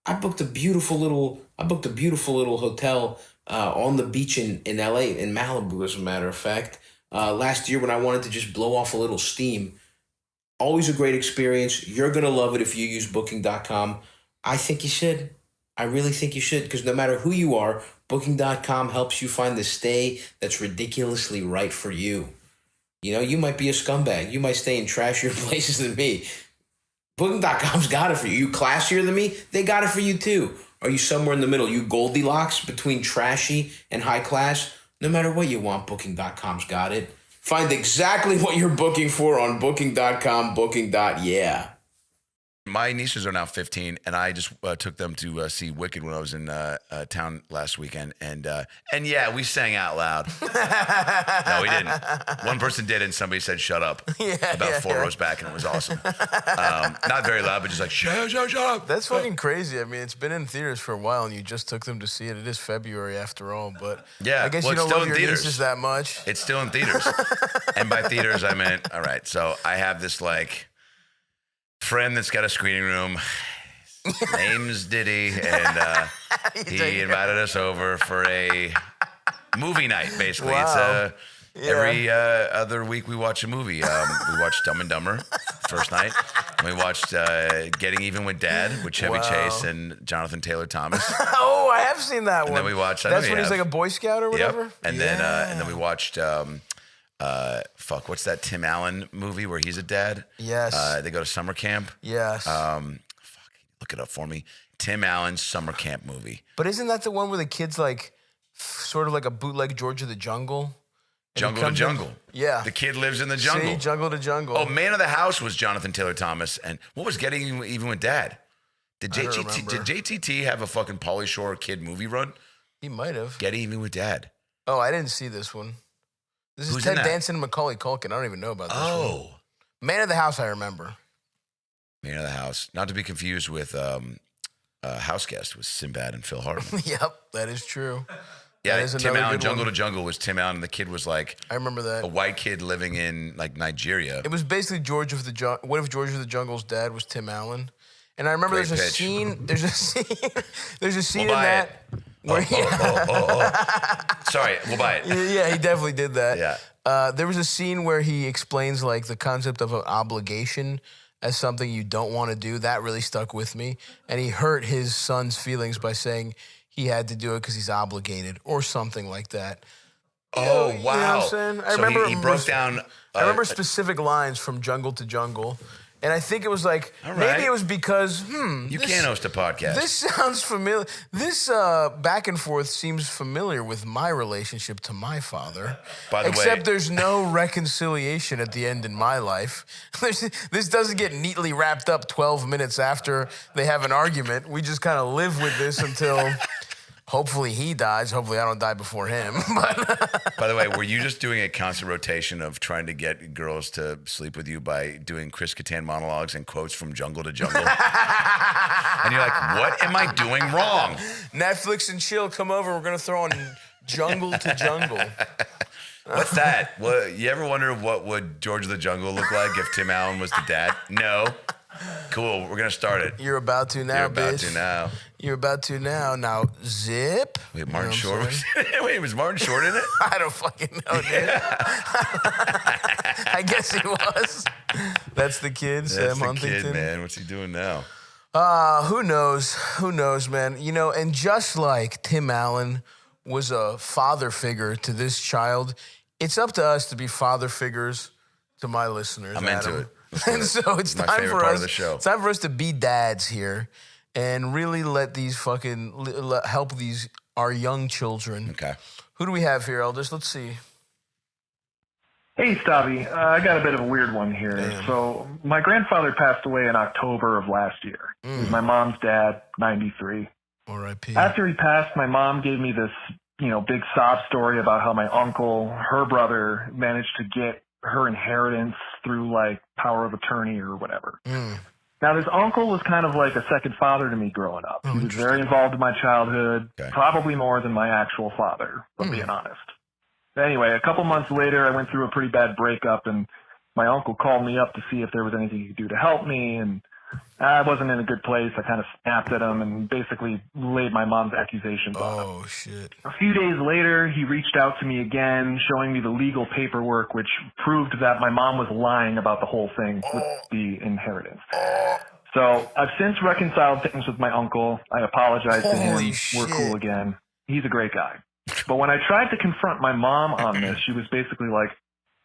I booked a beautiful little hotel on the beach in LA, in Malibu, as a matter of fact. Last year when I wanted to just blow off a little steam. Always a great experience. You're gonna love it if you use Booking.com. I think you should. I really think you should, because no matter who you are, Booking.com helps you find the stay that's ridiculously right for you. You might be a scumbag. You might stay in trashier places than me. Booking.com's got it for you. You classier than me? They got it for you too. Are you somewhere in the middle? You Goldilocks between trashy and high class? No matter what you want, Booking.com's got it. Find exactly what you're booking for on Booking.com, Booking.yeah. my nieces are now 15, and I just took them to see Wicked when I was in town last weekend, and yeah, we sang out loud. No, we didn't. One person did, and somebody said "shut up" about four rows back, and it was awesome. Not very loud, but just like shut up. That's fucking crazy. I mean, it's been in theaters for a while, and you just took them to see it. It is February after all, but yeah, I guess well, you don't still love in your theaters. nieces that much. It's still in theaters, and by theaters I meant all right. So I have this like friend that's got a screening room. His name's Diddy, and he invited us over for a movie night. Basically, Wow. It's every other week we watch a movie. We watched Dumb and Dumber first night. And we watched Getting Even with Dad with Chevy Chase and Jonathan Taylor Thomas. Oh, I have seen that one. And then we watched. That's when he's like a Boy Scout or whatever. Yep. And then we watched. What's that Tim Allen movie where he's a dad? Yes. They go to summer camp. Yes. Look it up for me. Tim Allen's summer camp movie. But isn't that the one where the kid's like, sort of like a bootleg George of the Jungle? And Jungle to Jungle. Yeah. The kid lives in the jungle. See, Jungle to Jungle. Oh, Man of the House was Jonathan Taylor Thomas. And what was Getting Even with Dad? Did I don't remember. JTT have a fucking Pauly Shore kid movie run? He might have. Getting Even with Dad. Oh, I didn't see this one. This is Who's Ted in that? Danson and Macaulay Culkin. I don't even know about this one. Oh. Man of the House, I remember. Man of the House. Not to be confused with House Guest with Sinbad and Phil Hartman. Yep, that is true. Yeah, That is Tim another Allen, good Jungle one. to Jungle was Tim Allen, and the kid was like I remember that. a white kid living in like Nigeria. It was basically George of the Jungle. What if George of the Jungle's dad was Tim Allen? And I remember Great there's a pitch. scene. There's a scene. There's a scene We'll in buy that. Where Sorry, we'll buy it. yeah, he definitely did that. Yeah. There was a scene where he explains like the concept of an obligation as something you don't want to do. That really stuck with me. And he hurt his son's feelings by saying he had to do it because he's obligated or something like that. Oh, You wow. know what I'm saying? I So remember he broke down. I remember specific lines from Jungle to Jungle. And I think it was like, All maybe right. it was because, You can't host a podcast. this sounds familiar. This back and forth seems familiar with my relationship to my father. By the way- except there's no reconciliation at the end in my life. This doesn't get neatly wrapped up 12 minutes after they have an argument. We just kind of live with this until hopefully he dies. Hopefully I don't die before him. But By the way, were you just doing a constant rotation of trying to get girls to sleep with you by doing Chris Kattan monologues and quotes from Jungle to Jungle? And you're like, what am I doing wrong? Netflix and chill, come over. We're going to throw on Jungle to Jungle. What's that? What, you ever wonder what would George of the Jungle look like if Tim Allen was the dad? No. Cool. We're going to start it. You're about to now, You're about bitch. to now. You're about to now. Now, zip. Wait, You know Martin what Short I'm was saying? Wait, was Martin Short in it? I don't fucking know, dude. I guess he was. That's the kid, That's Sam the Huntington. kid, man. What's he doing now? Who knows? Who knows, man? You know, and just like Tim Allen was a father figure to this child, it's up to us to be father figures to my listeners. I'm into Adam. it. Let's And do it. so it's It's my time favorite for part us. of the show. It's time for us to be dads here and really let these help these our young children. Okay. Who do we have here, Elders? Let's see. Hey, Stabby. I got a bit of a weird one here. Damn. So my grandfather passed away in October of last year. He was my mom's dad, 93. R.I.P. After he passed, my mom gave me this, big sob story about how my uncle, her brother, managed to get her inheritance through, power of attorney or whatever. Now, this uncle was kind of like a second father to me growing up. He was very involved in my childhood, Okay. probably more than my actual father, if I'm being honest. Anyway, a couple months later, I went through a pretty bad breakup, and my uncle called me up to see if there was anything he could do to help me, and I wasn't in a good place. I kind of snapped at him and basically laid my mom's accusations on him. Oh, shit. A few days later, he reached out to me again, showing me the legal paperwork, which proved that my mom was lying about the whole thing with the inheritance. So I've since reconciled things with my uncle. I apologized to him. Holy We're shit. cool again. He's a great guy. But when I tried to confront my mom on this, she was basically like,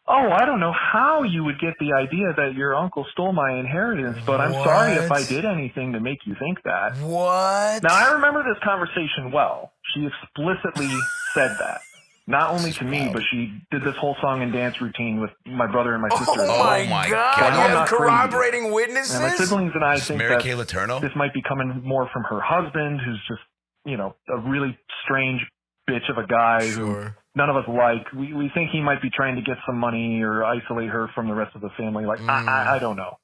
oh, I don't know how you would get the idea that your uncle stole my inheritance, but I'm sorry if I What? did anything to make you think that. What? Now, I remember this conversation well. She explicitly said that. Not only to me, but she did this whole song and dance routine with my brother and my sister. Oh my my God! God. You I'm have not crazy. corroborating And my witnesses. siblings and I think Mary that Kay Letourneau? this might be coming more from her husband, who's just, a really strange bitch of a guy who Sure. none of us like. We think he might be trying to get some money or isolate her from the rest of the family. I don't know.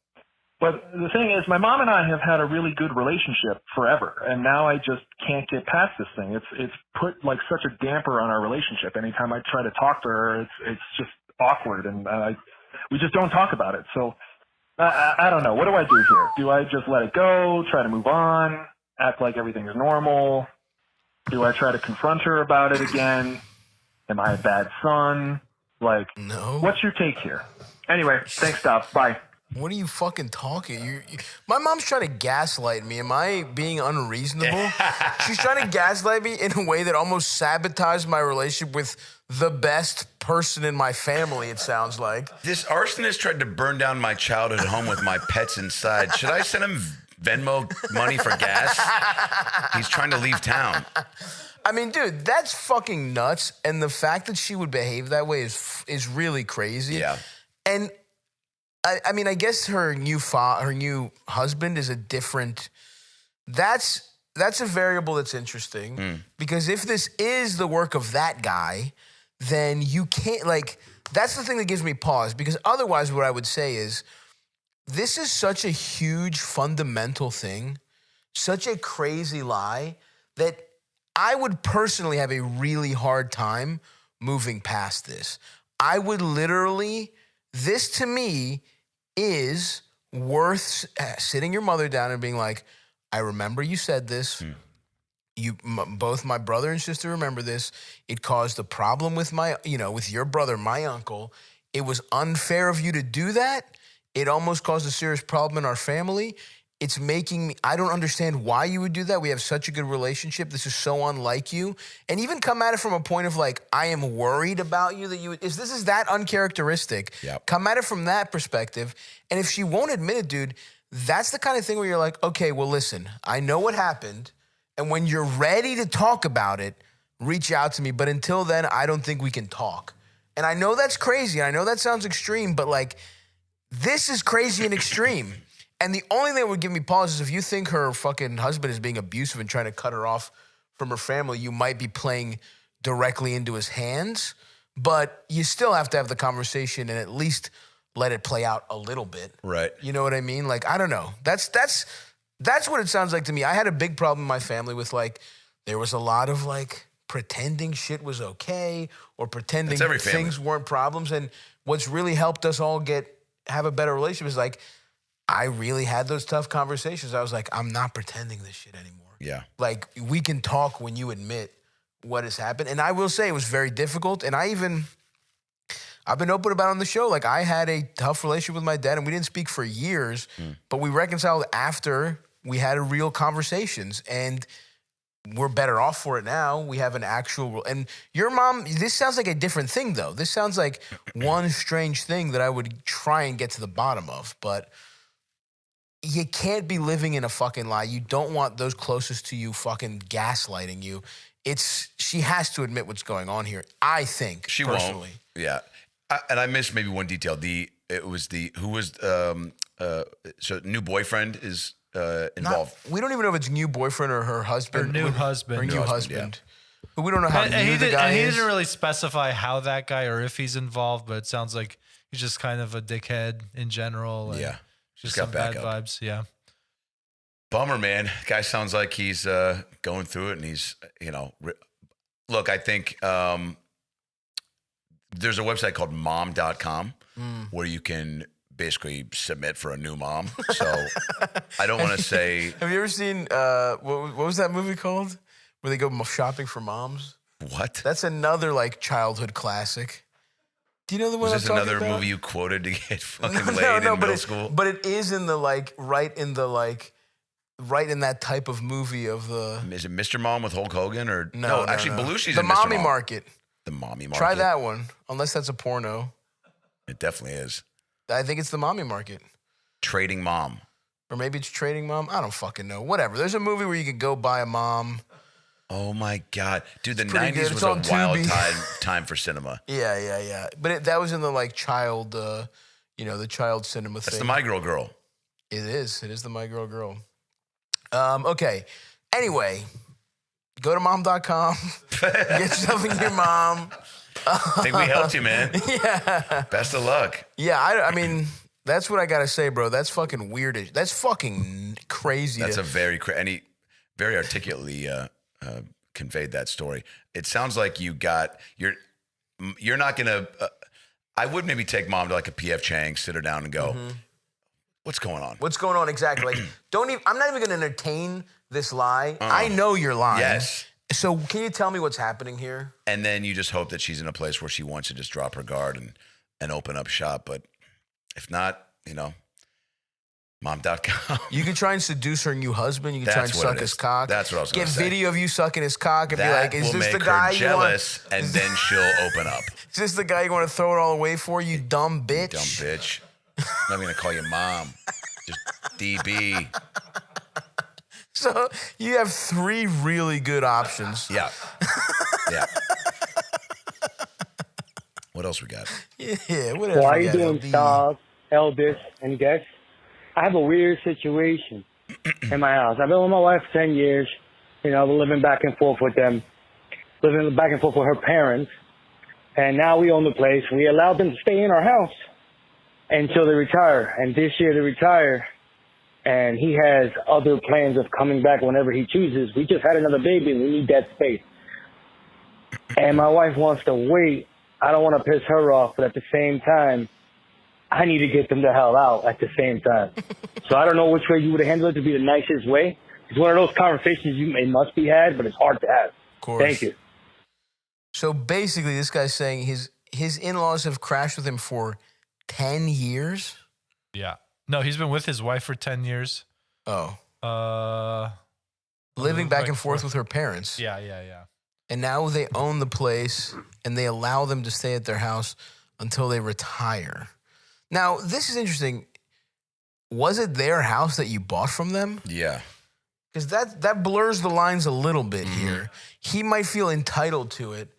But the thing is, my mom and I have had a really good relationship forever, and now I just can't get past this thing. It's put such a damper on our relationship. Anytime I try to talk to her, it's just awkward, and we just don't talk about it. So I don't know. What do I do here? Do I just let it go, try to move on, act like everything is normal? Do I try to confront her about it again? Am I a bad son? No. What's your take here? Anyway, thanks, Stop. Bye. What are you fucking talking? My mom's trying to gaslight me. Am I being unreasonable? She's trying to gaslight me in a way that almost sabotaged my relationship with the best person in my family, it sounds like. This arsonist tried to burn down my childhood home with my pets inside. Should I send him Venmo money for gas? He's trying to leave town. I mean, dude, that's fucking nuts. And the fact that she would behave that way is really crazy. Yeah. And I mean, I guess her new husband is a different. That's a variable that's interesting because if this is the work of that guy, then you can't That's the thing that gives me pause because otherwise, what I would say is, this is such a huge fundamental thing, such a crazy lie that I would personally have a really hard time moving past this. I would literally. This to me is worth sitting your mother down and being like, I remember you said this. Both my brother and sister remember this. It caused a problem with with your brother, my uncle. It was unfair of you to do that. It almost caused a serious problem in our family. it's making me, I don't understand why you would do that. We have such a good relationship. This is so unlike you. And even come at it from a point of like, I am worried about you that you would, this is that uncharacteristic. Yep. Come at it from that perspective. And if she won't admit it, dude, that's the kind of thing where you're like, okay, well, listen, I know what happened. And when you're ready to talk about it, reach out to me. But until then, I don't think we can talk. And I know that's crazy. I know that sounds extreme, but like, this is crazy and extreme. And the only thing that would give me pause is if you think her fucking husband is being abusive and trying to cut her off from her family, you might be playing directly into his hands. But you still have to have the conversation and at least let it play out a little bit. Right. You know what I mean? Like, I don't know. That's what it sounds like to me. I had a big problem in my family with like, there was a lot of like pretending shit was okay or pretending things weren't problems. And what's really helped us all have a better relationship is like, I really had those tough conversations. I was like, I'm not pretending this shit anymore. Yeah. Like, we can talk when you admit what has happened. And I will say it was very difficult. And I've been open about it on the show. Like, I had a tough relationship with my dad, and we didn't speak for years, but we reconciled after we had real conversations. And we're better off for it now. We have an actual... And your mom, this sounds like a different thing, though. This sounds like one strange thing that I would try and get to the bottom of. But you can't be living in a fucking lie. You don't want those closest to you fucking gaslighting you. She has to admit what's going on here, I think, she personally. Won't. Yeah. And I missed maybe one detail. So new boyfriend is involved. We don't even know if it's new boyfriend or her husband. Her new husband. Her new husband. Yeah. But we don't know how new the is. guy And he is. didn't really specify how that guy or if he's involved, but it sounds like he's just kind of a dickhead in general. And yeah. Just got some bad backup. vibes. Yeah. Bummer, man. Guy sounds like he's going through it, and he's, look, I think there's a website called mom.com where you can basically submit for a new mom. So I don't want to say. Have you ever seen, what was that movie called? Where they go shopping for moms? What? That's another like childhood classic. Do you know the one I'm Was this talking another about? movie you quoted to get fucking laid in middle school? But it is in the like, right in that type of movie of the... Is it Mr. Mom with Hulk Hogan or No, actually Belushi's The in Mr. Mommy Mom. Market. The Mommy Market. Try that one, unless that's a porno. It definitely is. I think it's The Mommy Market. Trading Mom. Or maybe it's Trading Mom. I don't fucking know. Whatever. There's a movie where you could go buy a mom. Oh my God. Dude, the pretty 90s good. was It's on a wild Tubi. time for cinema. Yeah. But that was in the like child, the child cinema thing. That's the My Girl Girl. It is the My Girl Girl. Okay. Anyway, go to mom.com. Get yourself in your mom. I think we helped you, man. Yeah. Best of luck. Yeah, I mean, that's what I got to say, bro. That's fucking weird. That's fucking crazy. That's a very, and he very articulately conveyed that story. It sounds like you're not going to, I would maybe take mom to like a PF Chang's, sit her down and go, what's going on? What's going on exactly? Like, I'm not even going to entertain this lie. I know you're lying. Yes. So can you tell me what's happening here? And then you just hope that she's in a place where she wants to just drop her guard and open up shop. But if not, mom.com. You can try and seduce her new husband. You can try and suck his cock. That's what I was going to say. Get video of you sucking his cock and that be like, is will this make the guy her you jealous, want? and then she'll open up. Is this the guy you want to throw it all away for, you dumb bitch? Dumb bitch. I'm not going to call you mom. Just DB. So you have 3 really good options. Yeah. What else we got? Yeah, what else? Well, how you doing, Stars, Elvis, and guests? I have a weird situation in my house. I've been with my wife for 10 years. We're living back and forth with them, living back and forth with her parents. And now we own the place. We allowed them to stay in our house until they retire. And this year they retire. And he has other plans of coming back whenever he chooses. We just had another baby and we need that space. And my wife wants to wait. I don't want to piss her off, but at the same time, I need to get them the hell out at the same time. So I don't know which way you would handle it to be the nicest way. It's one of those conversations it must be had, but it's hard to have. Of course. Thank you. So basically, this guy's saying his in-laws have crashed with him for 10 years? Yeah. No, he's been with his wife for 10 years. Oh. Living Living back and forth with her parents. Yeah. And now they own the place and they allow them to stay at their house until they retire. Now, this is interesting. Was it their house that you bought from them? Yeah. Because that blurs the lines a little bit here. He might feel entitled to it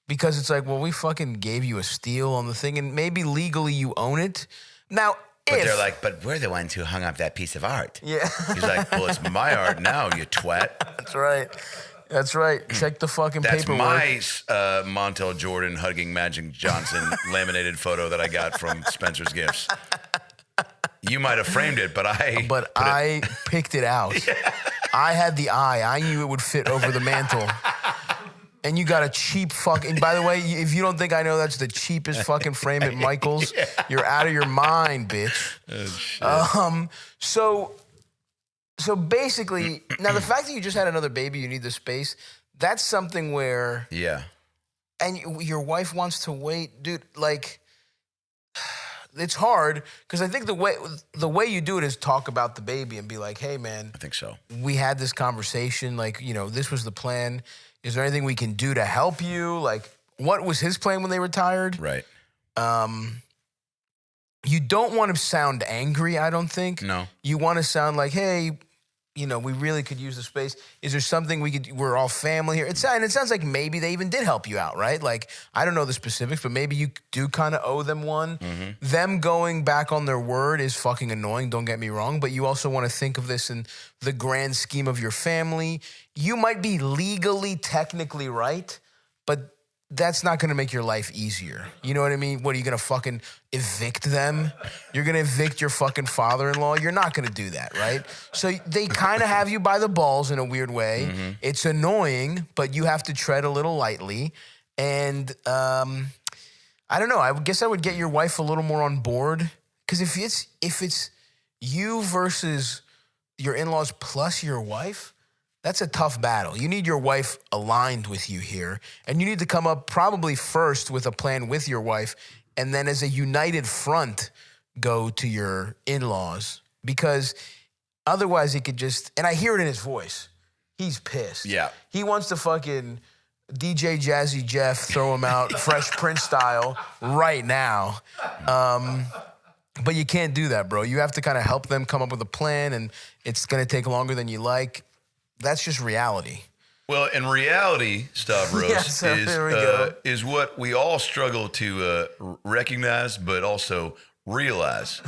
because it's like, well, we fucking gave you a steal on the thing and maybe legally you own it. Now, But they're like, but we're the ones who hung up that piece of art. Yeah. He's like, well, it's my art now, you twat. That's right. That's right. Check the fucking That's paperwork. my Montel Jordan hugging Magic Johnson laminated photo that I got from Spencer's Gifts. You might have framed it, but I picked it out. Yeah. I had the eye. I knew it would fit over the mantle. And you got a cheap fucking... By the way, if you don't think I know that's the cheapest fucking frame at Michael's, you're out of your mind, bitch. Oh, So basically, now the fact that you just had another baby, you need the space, that's something where... Yeah. And your wife wants to wait. Dude, like... It's hard because I think the way you do it is talk about the baby and be like, hey, man. I think so. We had this conversation. Like, you know, this was the plan. Is there anything we can do to help you? Like, what was his plan when they retired? Right. You don't want to sound angry, I don't think. No. You want to sound like, hey, you know, we really could use the space. Is there something we're all family here? And it sounds like maybe they even did help you out, right? Like, I don't know the specifics, but maybe you do kind of owe them one. Mm-hmm. Them going back on their word is fucking annoying, don't get me wrong, but you also want to think of this in the grand scheme of your family. You might be legally, technically right, but that's not going to make your life easier. You know what I mean? What, are you going to fucking evict them? You're going to evict your fucking father-in-law? You're not going to do that, right? So they kind of have you by the balls in a weird way. Mm-hmm. It's annoying, but you have to tread a little lightly. And I don't know. I guess I would get your wife a little more on board. Because if it's you versus your in-laws plus your wife, that's a tough battle. You need your wife aligned with you here. And you need to come up probably first with a plan with your wife and then as a united front go to your in-laws. Because otherwise it could just... And I hear it in his voice. He's pissed. Yeah. He wants to fucking DJ Jazzy Jeff throw him out Fresh Prince style right now. But you can't do that, bro. You have to kind of help them come up with a plan, and it's going to take longer than you like. That's just reality. Well, in reality, Stavros, is what we all struggle to recognize, but also realize.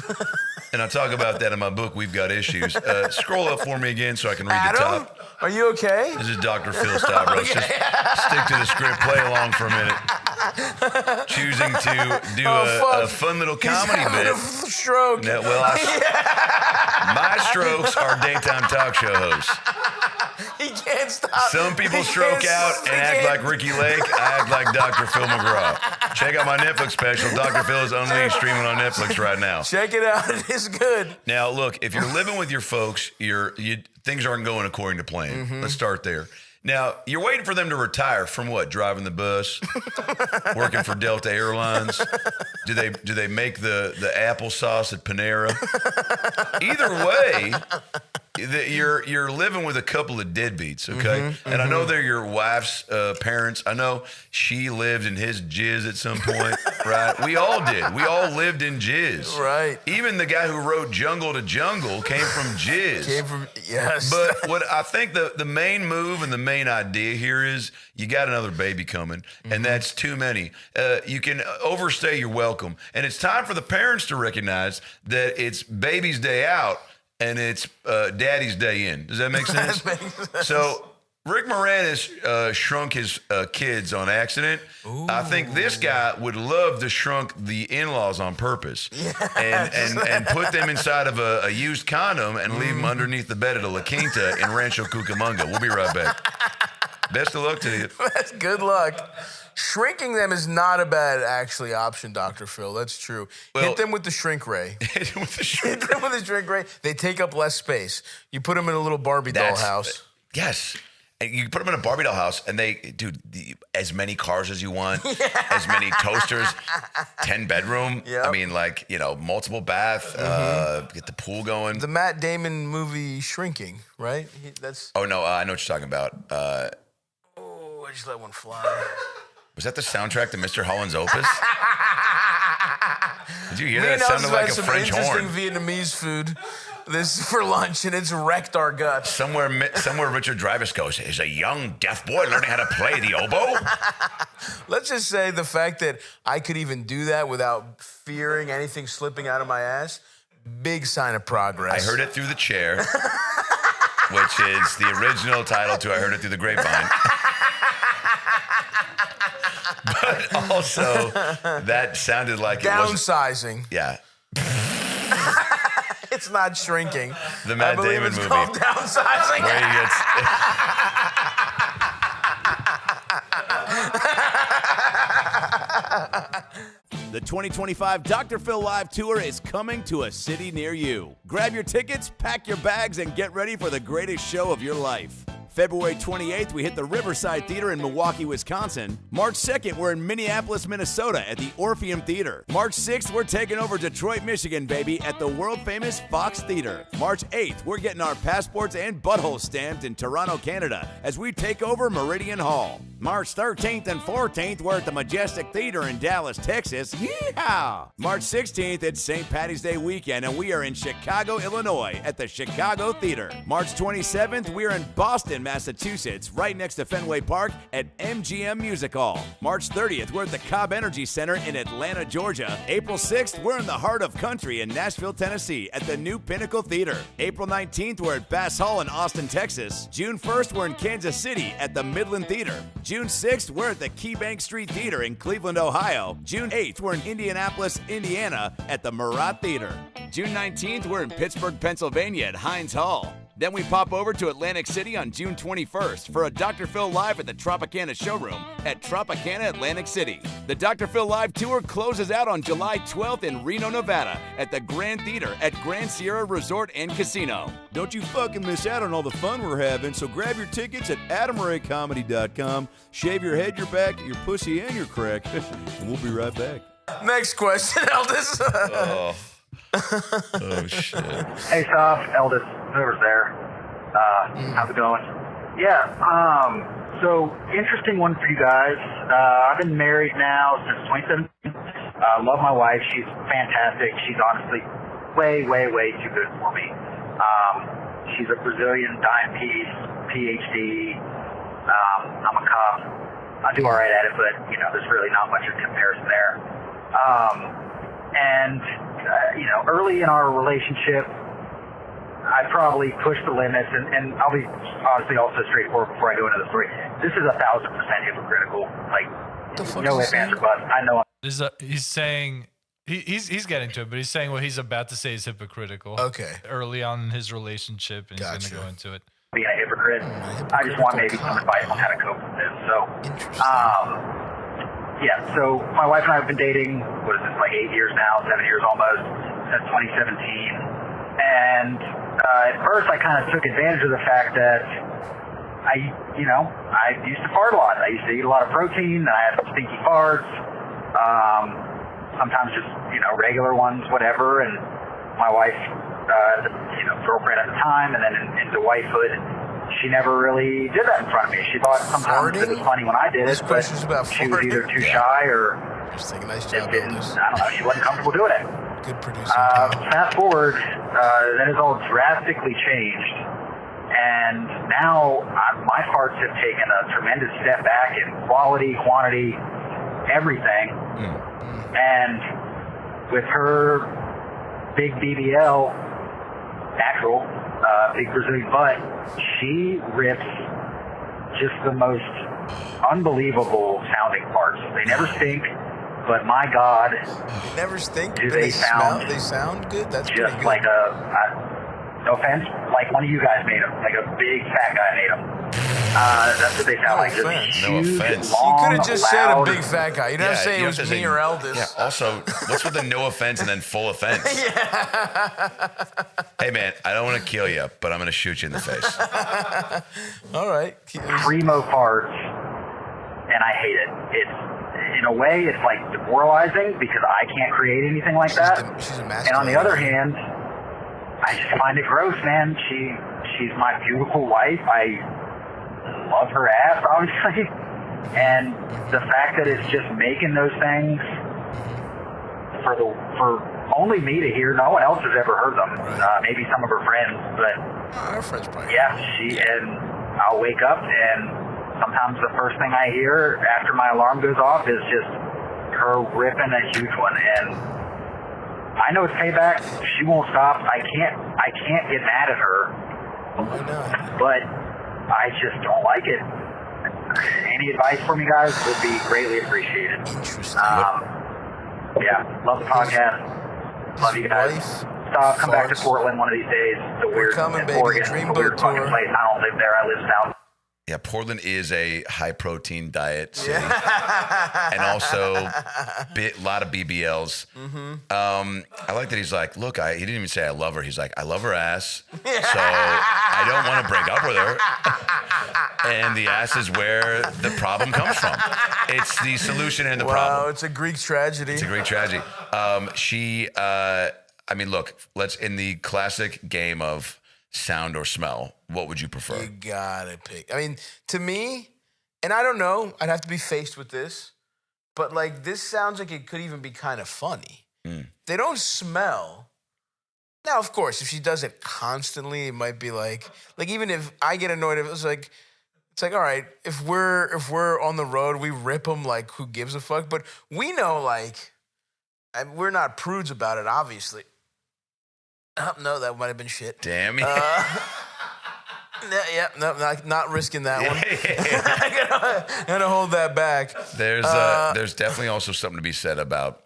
And I talk about that in my book, We've Got Issues. Scroll up for me again so I can read the top. Are you okay? This is Dr. Phil Stavros. Okay. Just stick to the script, play along for a minute. Choosing to do a fun little comedy bit. A stroke. No, well, my strokes are daytime talk show hosts. He can't stop. Some people stroke out and act like Ricky Lake. I act like Dr. Phil McGraw. Check out my Netflix special. Dr. Phil is Unleashed, streaming on Netflix right now. Check it out. It is good. Now, look, if you're living with your folks, things aren't going according to plan. Mm-hmm. Let's start there. Now, you're waiting for them to retire from what? Driving the bus? Working for Delta Airlines? Do they make the applesauce at Panera? Either way, you're living with a couple of deadbeats, okay? Mm-hmm, and I know they're your wife's parents. I know she lived in his jizz at some point, right? We all did. We all lived in jizz. Right. Even the guy who wrote Jungle to Jungle came from jizz. Yes. But what I think the main move and the main idea here is you got another baby coming, and that's too many. You can overstay your welcome. And it's time for the parents to recognize that it's baby's day out, and it's daddy's day in. Does that make sense? That makes sense. So Rick Moranis shrunk his kids on accident. Ooh. I think this guy would love to shrunk the in-laws on purpose, and put them inside of a used condom and leave them underneath the bed at a La Quinta in Rancho Cucamonga. We'll be right back. Best of luck to you. Good luck. Shrinking them is not a bad, actually, option, Dr. Phil. That's true. Well, hit them with the shrink ray. Hit them with the shrink ray. Hit them with the shrink ray. They take up less space. You put them in a little Barbie doll house. Yes. And you put them in a Barbie doll house, and as many cars as you want, as many toasters, 10 bedroom. Yep. I mean, like, multiple bath, get the pool going. The Matt Damon movie Shrinking, right? Oh, no, I know what you're talking about. I just let one fly. Was that the soundtrack to Mr. Holland's Opus? Did you hear that? It Nels sounded like a some French interesting horn. Vietnamese food this for lunch, and it's wrecked our guts. Somewhere Richard Dreyfuss goes, is a young deaf boy learning how to play the oboe? Let's just say the fact that I could even do that without fearing anything slipping out of my ass, big sign of progress. I heard it through the chair, which is the original title to I Heard It Through the Grapevine. But also, that sounded like downsizing. Yeah. It's not shrinking. The Matt Damon it's movie. Called downsizing. Where he gets... The 2025 Dr. Phil Live Tour is coming to a city near you. Grab your tickets, pack your bags, and get ready for the greatest show of your life. February 28th, we hit the Riverside Theater in Milwaukee, Wisconsin. March 2nd, we're in Minneapolis, Minnesota at the Orpheum Theater. March 6th, we're taking over Detroit, Michigan, baby, at the world-famous Fox Theater. March 8th, we're getting our passports and buttholes stamped in Toronto, Canada, as we take over Meridian Hall. March 13th and 14th, we're at the Majestic Theater in Dallas, Texas. Yeehaw! March 16th, it's St. Patty's Day weekend, and we are in Chicago, Illinois at the Chicago Theater. March 27th, we're in Boston, Massachusetts, right next to Fenway Park at MGM Music Hall. March 30th, we're at the Cobb Energy Center in Atlanta, Georgia. April 6th, we're in the heart of country in Nashville, Tennessee at the New Pinnacle Theater. April 19th, we're at Bass Hall in Austin, Texas. June 1st, we're in Kansas City at the Midland Theater. June 6th, we're at the KeyBank Street Theater in Cleveland, Ohio. June 8th, we're in Indianapolis, Indiana at the Murat Theater. June 19th, we're in Pittsburgh, Pennsylvania at Heinz Hall. Then we pop over to Atlantic City on June 21st for a Dr. Phil Live at the Tropicana Showroom at Tropicana Atlantic City. The Dr. Phil Live Tour closes out on July 12th in Reno, Nevada at the Grand Theater at Grand Sierra Resort and Casino. Don't you fucking miss out on all the fun we're having, so grab your tickets at AdamRayComedy.com, shave your head, your back, your pussy, and your crack, and we'll be right back. Next question, Eldis. Oh, shit. Hey, Soph, Eldis, whoever's there. How's it going? Yeah, so interesting one for you guys. I've been married now since 2017. Love my wife. She's fantastic. She's honestly way, way, way too good for me. She's a Brazilian dime piece, PhD. I'm a cop. I do all right at it, but, there's really not much of comparison there. Early in our relationship, I probably pushed the limits, and I'll be honestly also straightforward before I go into the story. This is 1,000% hypocritical. Like, no ifs, ands, or buts. I know. He's saying he's getting to it, but he's saying what he's about to say is hypocritical. Okay. Early on in his relationship, and he's going to go into it. Being a hypocrite, I just want maybe some advice on how to cope with this. So, so my wife and I have been dating, what is this, like 8 years now, 7 years almost, since 2017. And at first I kind of took advantage of the fact that I used to fart a lot. I used to eat a lot of protein, and I had stinky farts, sometimes just, regular ones, whatever. And my wife, girlfriend at the time, and then into wifehood, she never really did that in front of me. She thought sometimes it was funny when I did it, but she was either too shy or just take a nice job. I don't know, she wasn't comfortable doing it. Good producing. Fast forward, that has all drastically changed, and now my farts have taken a tremendous step back in quality, quantity, everything. And with her big BBL, natural, big Brazilian butt, she rips just the most unbelievable sounding farts. They never stink, but my God, they never stink. Do they sound? They sound good. That's just pretty good. like no offense, like one of you guys made them, like a big fat guy made them. That's what they sound like. Just No huge, offense. long, You could have just said a loud- big fat guy. You don't have to say it was me or Eldest. Yeah. Also, what's with the no offense and then full offense? Hey man, I don't want to kill you, but I'm going to shoot you in the face. All right. primo parts, and I hate it. It's, in a way, it's like demoralizing because I can't create anything like that. She's a And on the other hand, I just find it gross, man. She's my beautiful wife. I love her ass, obviously. And the fact that it's just making those things for only me to hear. No one else has ever heard them. Maybe some of her friends, but Our friends probably. yeah, and I'll wake up and sometimes the first thing I hear after my alarm goes off is just her ripping a huge one. And I know it's payback. She won't stop. I can't get mad at her, but I just don't like it. Any advice from you guys would be greatly appreciated. Interesting. Yeah, love the podcast. Love you guys. Stop. Come back to Portland one of these days. It's a weird, coming, baby. Oregon, Dream a weird boat fucking tour. place. I don't live there. I live south. Yeah, Portland is a high protein diet city, and also a lot of BBLs. I like that he's like, look, he didn't even say I love her. He's like, I love her ass, so I don't want to break up with her. And the ass is where the problem comes from. It's the solution and the problem. Wow, it's a Greek tragedy. It's a great tragedy. I mean, look, let's in the classic game of sound or smell, what would you prefer? You gotta pick. I mean, to me, and I don't know, I'd have to be faced with this, but like this sounds like it could even be kind of funny. They don't smell. Now, of course, if she does it constantly, it might be like even if I get annoyed, if it's like, all right, if we're on the road, we rip them, like who gives a fuck? But we know, like, and we're not prudes about it, obviously. Oh, no, that might have been shit. Damn it. No, not risking that one. I'm gonna hold that back. There's definitely also something to be said about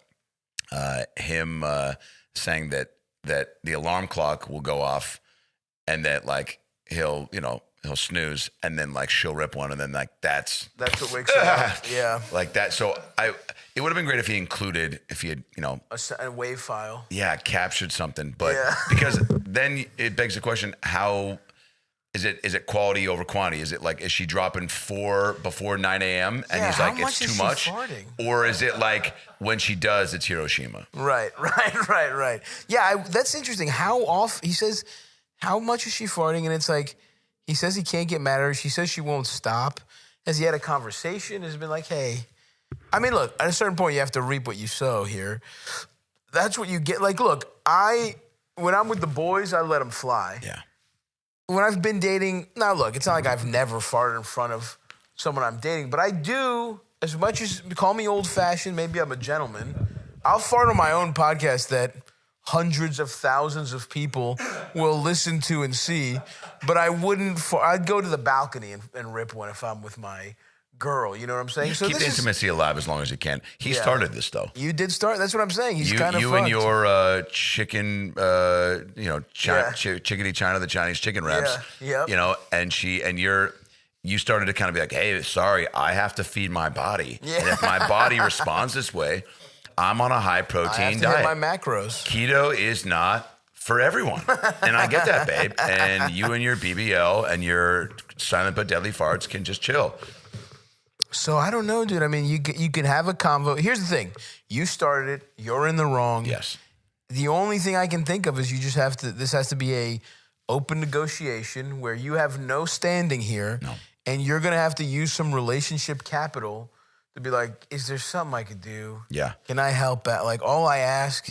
him saying that the alarm clock will go off, and that like he'll snooze, and then like she'll rip one, and then like that's what wakes him up. Yeah, like that. So it would have been great if he had a wave file. Yeah, captured something, but because then it begs the question: how is it quality over quantity? Is it like, is she dropping 4 before 9 a.m. and he's like, it's too much, or is it like when she does, it's Hiroshima? Right. Yeah, that's interesting. How off he says, how much is she farting, and it's like he says he can't get mad at her. She says she won't stop. Has he had a conversation? Has been like, hey. I mean, look, at a certain point, you have to reap what you sow here. That's what you get. Like, look, when I'm with the boys, I let them fly. Yeah. When I've been dating, now look, it's not like I've never farted in front of someone I'm dating, but I do, as much as call me old-fashioned, maybe I'm a gentleman, I'll fart on my own podcast that hundreds of thousands of people will listen to and see, but I wouldn't, I'd go to the balcony and rip one if I'm with my girl, you know what I'm saying? So keep the intimacy alive as long as you can. He started this though. You did start. That's what I'm saying. He's kind of you fucked. and your chicken, chickadee China, the Chinese chicken wraps. Yeah. Yep. And you started to kind of be like, hey, sorry, I have to feed my body, and if my body responds this way, I'm on a high protein diet. I have to hit my macros. Keto is not for everyone, and I get that, babe. And you and your BBL and your silent but deadly farts can just chill. So I don't know, dude. I mean, you can have a convo. Here's the thing. You started it. You're in the wrong. Yes. The only thing I can think of is you just have to, this has to be a open negotiation where you have no standing here. No. And you're going to have to use some relationship capital to be like, is there something I could do? Yeah. Can I help out? Like, all I ask,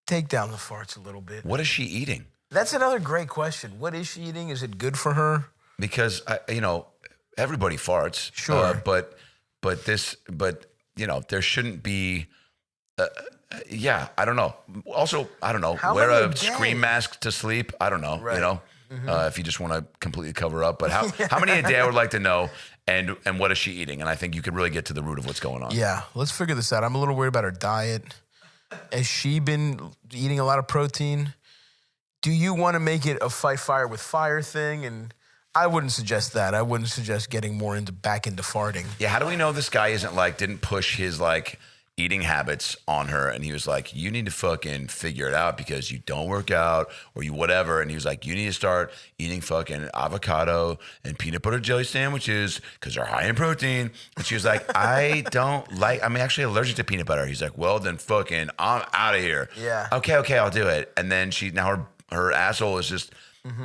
take down the farts a little bit. What is she eating? That's another great question. What is she eating? Is it good for her? Because, everybody farts. Sure. But there shouldn't be, I don't know. Also, I don't know. How wear many a a day? scream mask to sleep. I don't know, Right. if you just want to completely cover up. But how many a day I would like to know, and what is she eating? And I think you could really get to the root of what's going on. Yeah, let's figure this out. I'm a little worried about her diet. Has she been eating a lot of protein? Do you want to make it a fight fire with fire thing? And I wouldn't suggest that. I wouldn't suggest getting more back into farting. Yeah, how do we know this guy isn't like, didn't push his like eating habits on her, and he was like, you need to fucking figure it out because you don't work out or you whatever, and he was like, you need to start eating fucking avocado and peanut butter jelly sandwiches because they're high in protein. And she was like, I'm actually allergic to peanut butter. He's like, well then fucking I'm out of here. Yeah. Okay, I'll do it. And then her asshole is just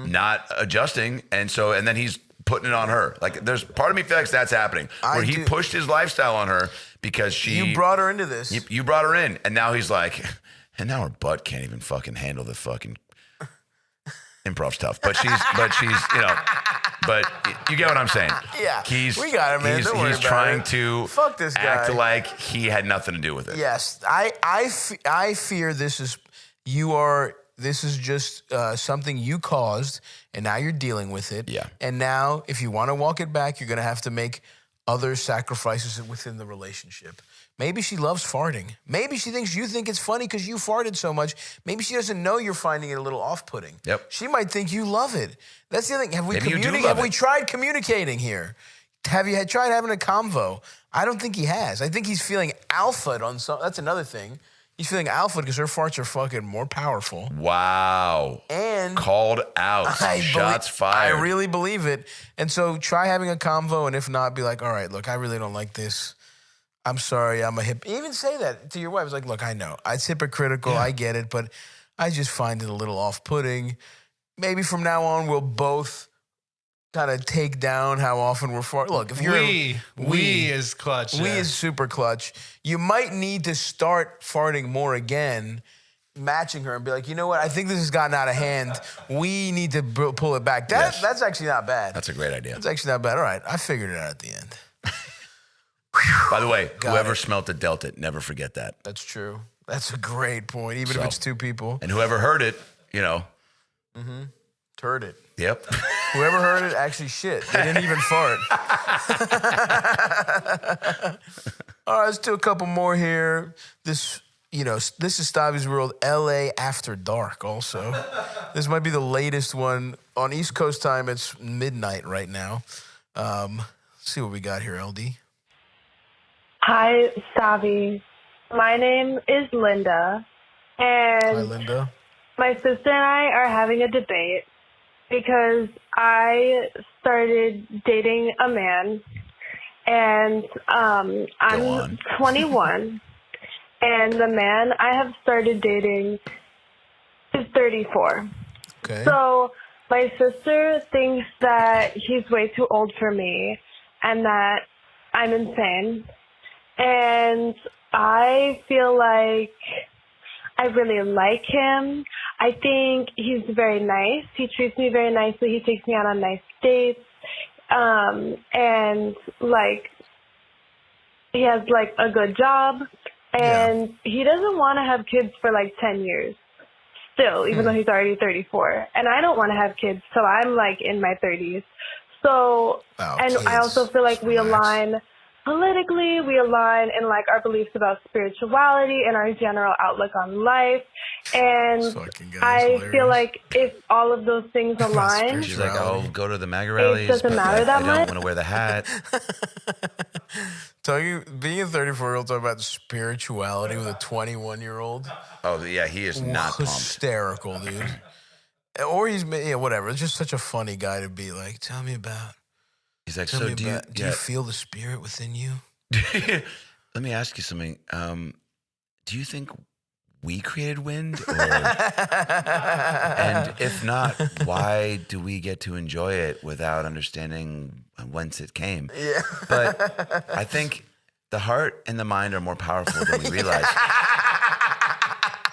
not adjusting, and then he's putting it on her. Like, there's part of me feels that's happening where he pushed his lifestyle on her because you brought her into this. You brought her in, and now he's like, and now her butt can't even fucking handle the fucking improv stuff. But she's but you get what I'm saying. Yeah, we got it, man. He's trying to fuck this guy. Act like he had nothing to do with it. Yes, I fear this is just something you caused, and now you're dealing with it. Yeah. And now, if you want to walk it back, you're going to have to make other sacrifices within the relationship. Maybe she loves farting. Maybe she thinks you think it's funny because you farted so much. Maybe she doesn't know you're finding it a little off-putting. Yep. She might think you love it. That's the other thing. Have we it. tried communicating here? Have you tried having a convo? I don't think he has. I think he's feeling alpha on some. That's another thing. He's feeling alpha because her farts are fucking more powerful. Wow. And called out. Shots fired. I really believe it. And so try having a convo, and if not, be like, all right, look, I really don't like this. I'm sorry, I'm a hip. Even say that to your wife. It's like, look, I know. It's hypocritical. I get it, but I just find it a little off-putting. Maybe from now on, we'll both kind of take down how often we're farting. Look, if you're we is clutch. We is super clutch. You might need to start farting more again, matching her, and be like, you know what? I think this has gotten out of hand. We need to pull it back. That's actually not bad. That's a great idea. That's actually not bad. All right, I figured it out at the end. By the way, whoever smelt it dealt it. Never forget that. That's true. That's a great point, even if it's two people. And whoever heard it, Heard it. Yep. Whoever heard it actually shit. They didn't even fart. All right, let's do a couple more here. This is Stavvy's World, LA After Dark also. This might be the latest one. On East Coast time, it's midnight right now. Let's see what we got here, LD. Hi, Stavvy. My name is Linda. And hi, Linda. My sister and I are having a debate because I started dating a man, and I'm 21, and the man I have started dating is 34. Okay. So my sister thinks that he's way too old for me and that I'm insane. And I feel like I really like him. I think he's very nice. He treats me very nicely. He takes me out on nice dates. And he has a good job. And he doesn't want to have kids for 10 years still, even though he's already 34. And I don't want to have kids till I'm in my 30s. So, I also feel like we align politically, we align in our beliefs about spirituality and our general outlook on life. And I feel like if all of those things align, she's like, I'll go to the MAGA rallies. It doesn't matter that much. I don't want to wear the hat. Being a 34-year-old talking about spirituality with a 21-year-old. Oh yeah, he is not hysterical, dude. Or he's whatever. It's just such a funny guy to be like, tell me about. He's like, do you feel the spirit within you? Let me ask you something. Do you think we created wind? And if not, why do we get to enjoy it without understanding whence it came? Yeah. But I think the heart and the mind are more powerful than we realize.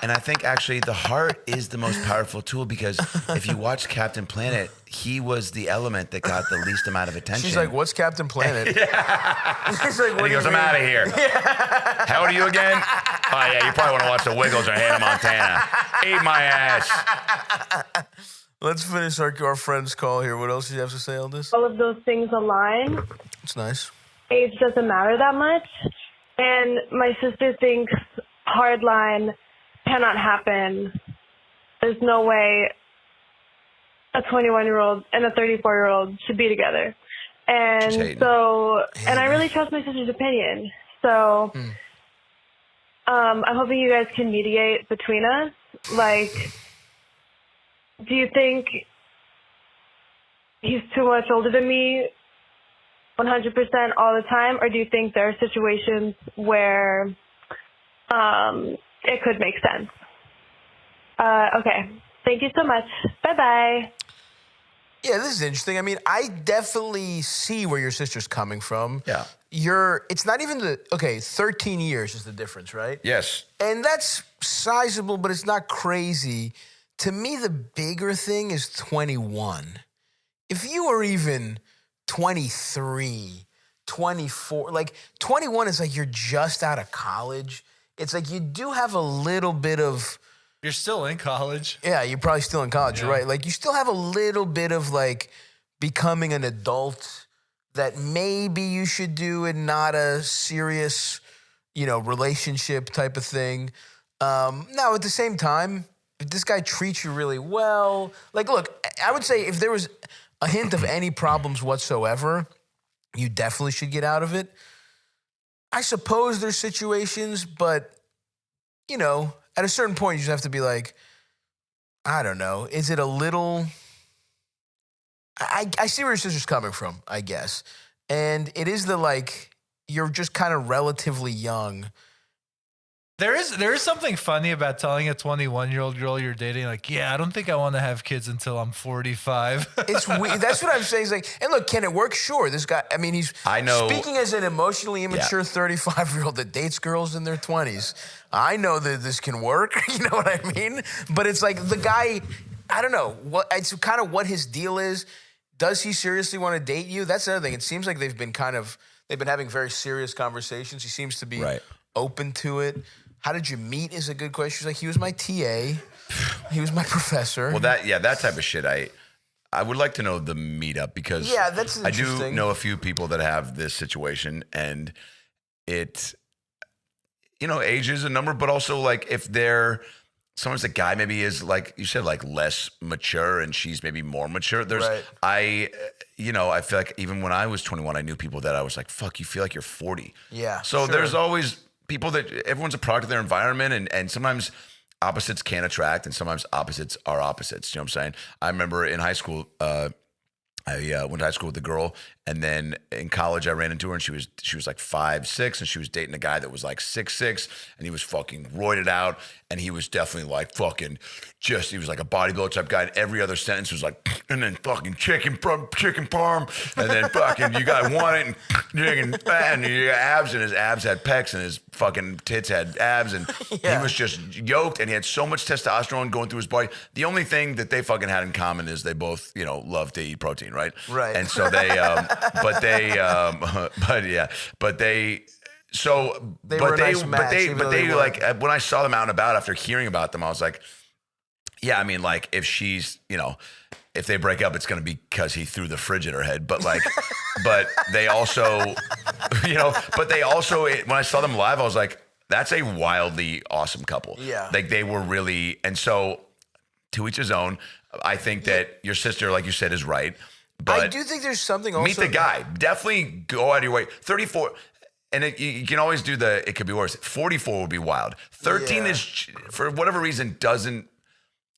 And I think actually the heart is the most powerful tool because if you watch Captain Planet, he was the element that got the least amount of attention. She's like, what's Captain Planet? He's like, he goes, I'm out of here. Yeah. How old are you again? Oh, yeah, you probably want to watch The Wiggles or Hannah Montana. Eat my ass. Let's finish our friend's call here. What else do you have to say on this? All of those things align. It's nice. Age doesn't matter that much. And my sister thinks hardline cannot happen. There's no way a 21-year-old and a 34-year-old should be together. And so, and I really trust my sister's opinion. So, I'm hoping you guys can mediate between us. Like, do you think he's too much older than me 100% all the time? Or do you think there are situations where it could make sense? Okay. Thank you so much. Bye-bye. Yeah, this is interesting. I mean, I definitely see where your sister's coming from. Yeah. It's not even 13 years is the difference, right? Yes. And that's sizable, but it's not crazy. To me, the bigger thing is 21. If you were even 23, 24, like 21 is like you're just out of college. It's like you do have a little bit of... You're still in college. Yeah, you're probably still in college, you're right. Like, you still have a little bit of, like, becoming an adult that maybe you should do and not a serious, relationship type of thing. Now, at the same time, if this guy treats you really well, like, look, I would say if there was a hint of any problems whatsoever, you definitely should get out of it. I suppose there's situations, but, at a certain point, you just have to be like, I don't know. Is it a little... I see where your sister's coming from, I guess. And it is you're just kind of relatively young. There is something funny about telling a 21-year-old girl you're dating, like, yeah, I don't think I want to have kids until I'm 45. It's weird. That's what I'm saying. It's like, and look, can it work? Sure. This guy, I know. Speaking as an emotionally immature 35-year-old that dates girls in their 20s, I know that this can work. You know what I mean? But it's like the guy, I don't know. It's kind of what his deal is. Does he seriously want to date you? That's the other thing. It seems like they've been having very serious conversations. He seems to be open to it. How did you meet is a good question. She's like, he was my TA. He was my professor. Well, that type of shit, I would like to know the meetup because that's interesting. I do know a few people that have this situation, and it, age is a number, but also like if someone's a guy maybe is like you said, like less mature and she's maybe more mature. I feel like even when I was 21, I knew people that I was like, fuck, you feel like you're 40. Yeah. So there's always people that everyone's a product of their environment, and sometimes opposites can attract and sometimes opposites are opposites. You know what I'm saying? I remember in high school, I went to high school with a girl, and then in college I ran into her, and she was like 5'6", and she was dating a guy that was like 6'6", and he was fucking roided out, and he was definitely like fucking he was like a bodybuilder type guy, and every other sentence was like, and then fucking chicken parm, and then fucking you got want it, and chicken, and you got abs, and his abs had pecs, and his fucking tits had abs, and he was just yoked, and he had so much testosterone going through his body. The only thing that they fucking had in common is they both, love to eat protein, right? Right. And so they, but they like when I saw them out and about after hearing about them, I was like, yeah, I mean, like if she's, if they break up, it's going to be because he threw the fridge at her head. But like, but they also, when I saw them live, I was like, that's a wildly awesome couple. Yeah. Like they were really, and so to each his own. I think that your sister, like you said, is right. But I do think there's something also. Meet the guy. Definitely go out of your way. 34, and you can always do it could be worse. 44 would be wild. 13 is, for whatever reason, doesn't.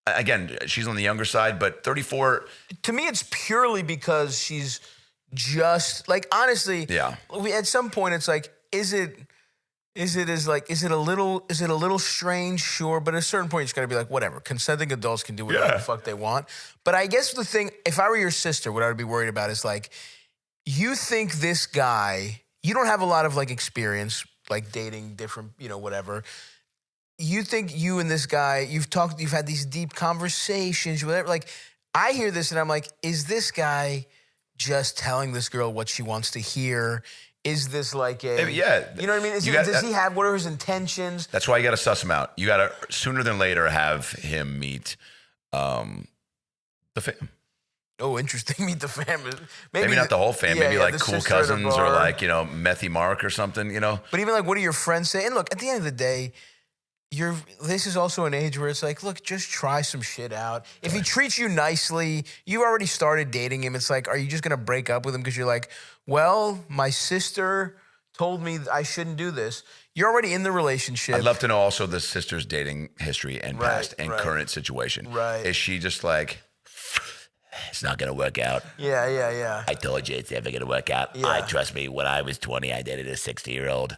Again, she's on the younger side, but 34. To me, it's purely because she's just like, honestly. Yeah. At some point, it's like, is it a little strange? Sure, but at a certain point, it's got to be like, whatever. Consenting adults can do whatever the fuck they want. But I guess the thing, if I were your sister, what I would be worried about is like, you think this guy, you don't have a lot of like experience, like dating different, whatever. You think you and this guy, you've had these deep conversations, whatever. Like, I hear this and I'm like, is this guy just telling this girl what she wants to hear? Is this like you know what I mean? Does he have, what are his intentions? That's why you got to suss him out. You got to, sooner than later, have him meet the fam. Oh, interesting. Meet the fam. Maybe not the whole fam. Maybe like cool cousins or like, Methy Mark or something, But even like, what do your friends say? And look, at the end of the day, this is also an age where it's like, look, just try some shit out. If he treats you nicely, you already started dating him. It's like, are you just going to break up with him because you're like, well, my sister told me I shouldn't do this. You're already in the relationship. I'd love to know also the sister's dating history and past and current situation. Right. Is she just like, it's not going to work out? Yeah. I told you it's never going to work out. Yeah. Trust me, when I was 20, I dated a 60-year-old.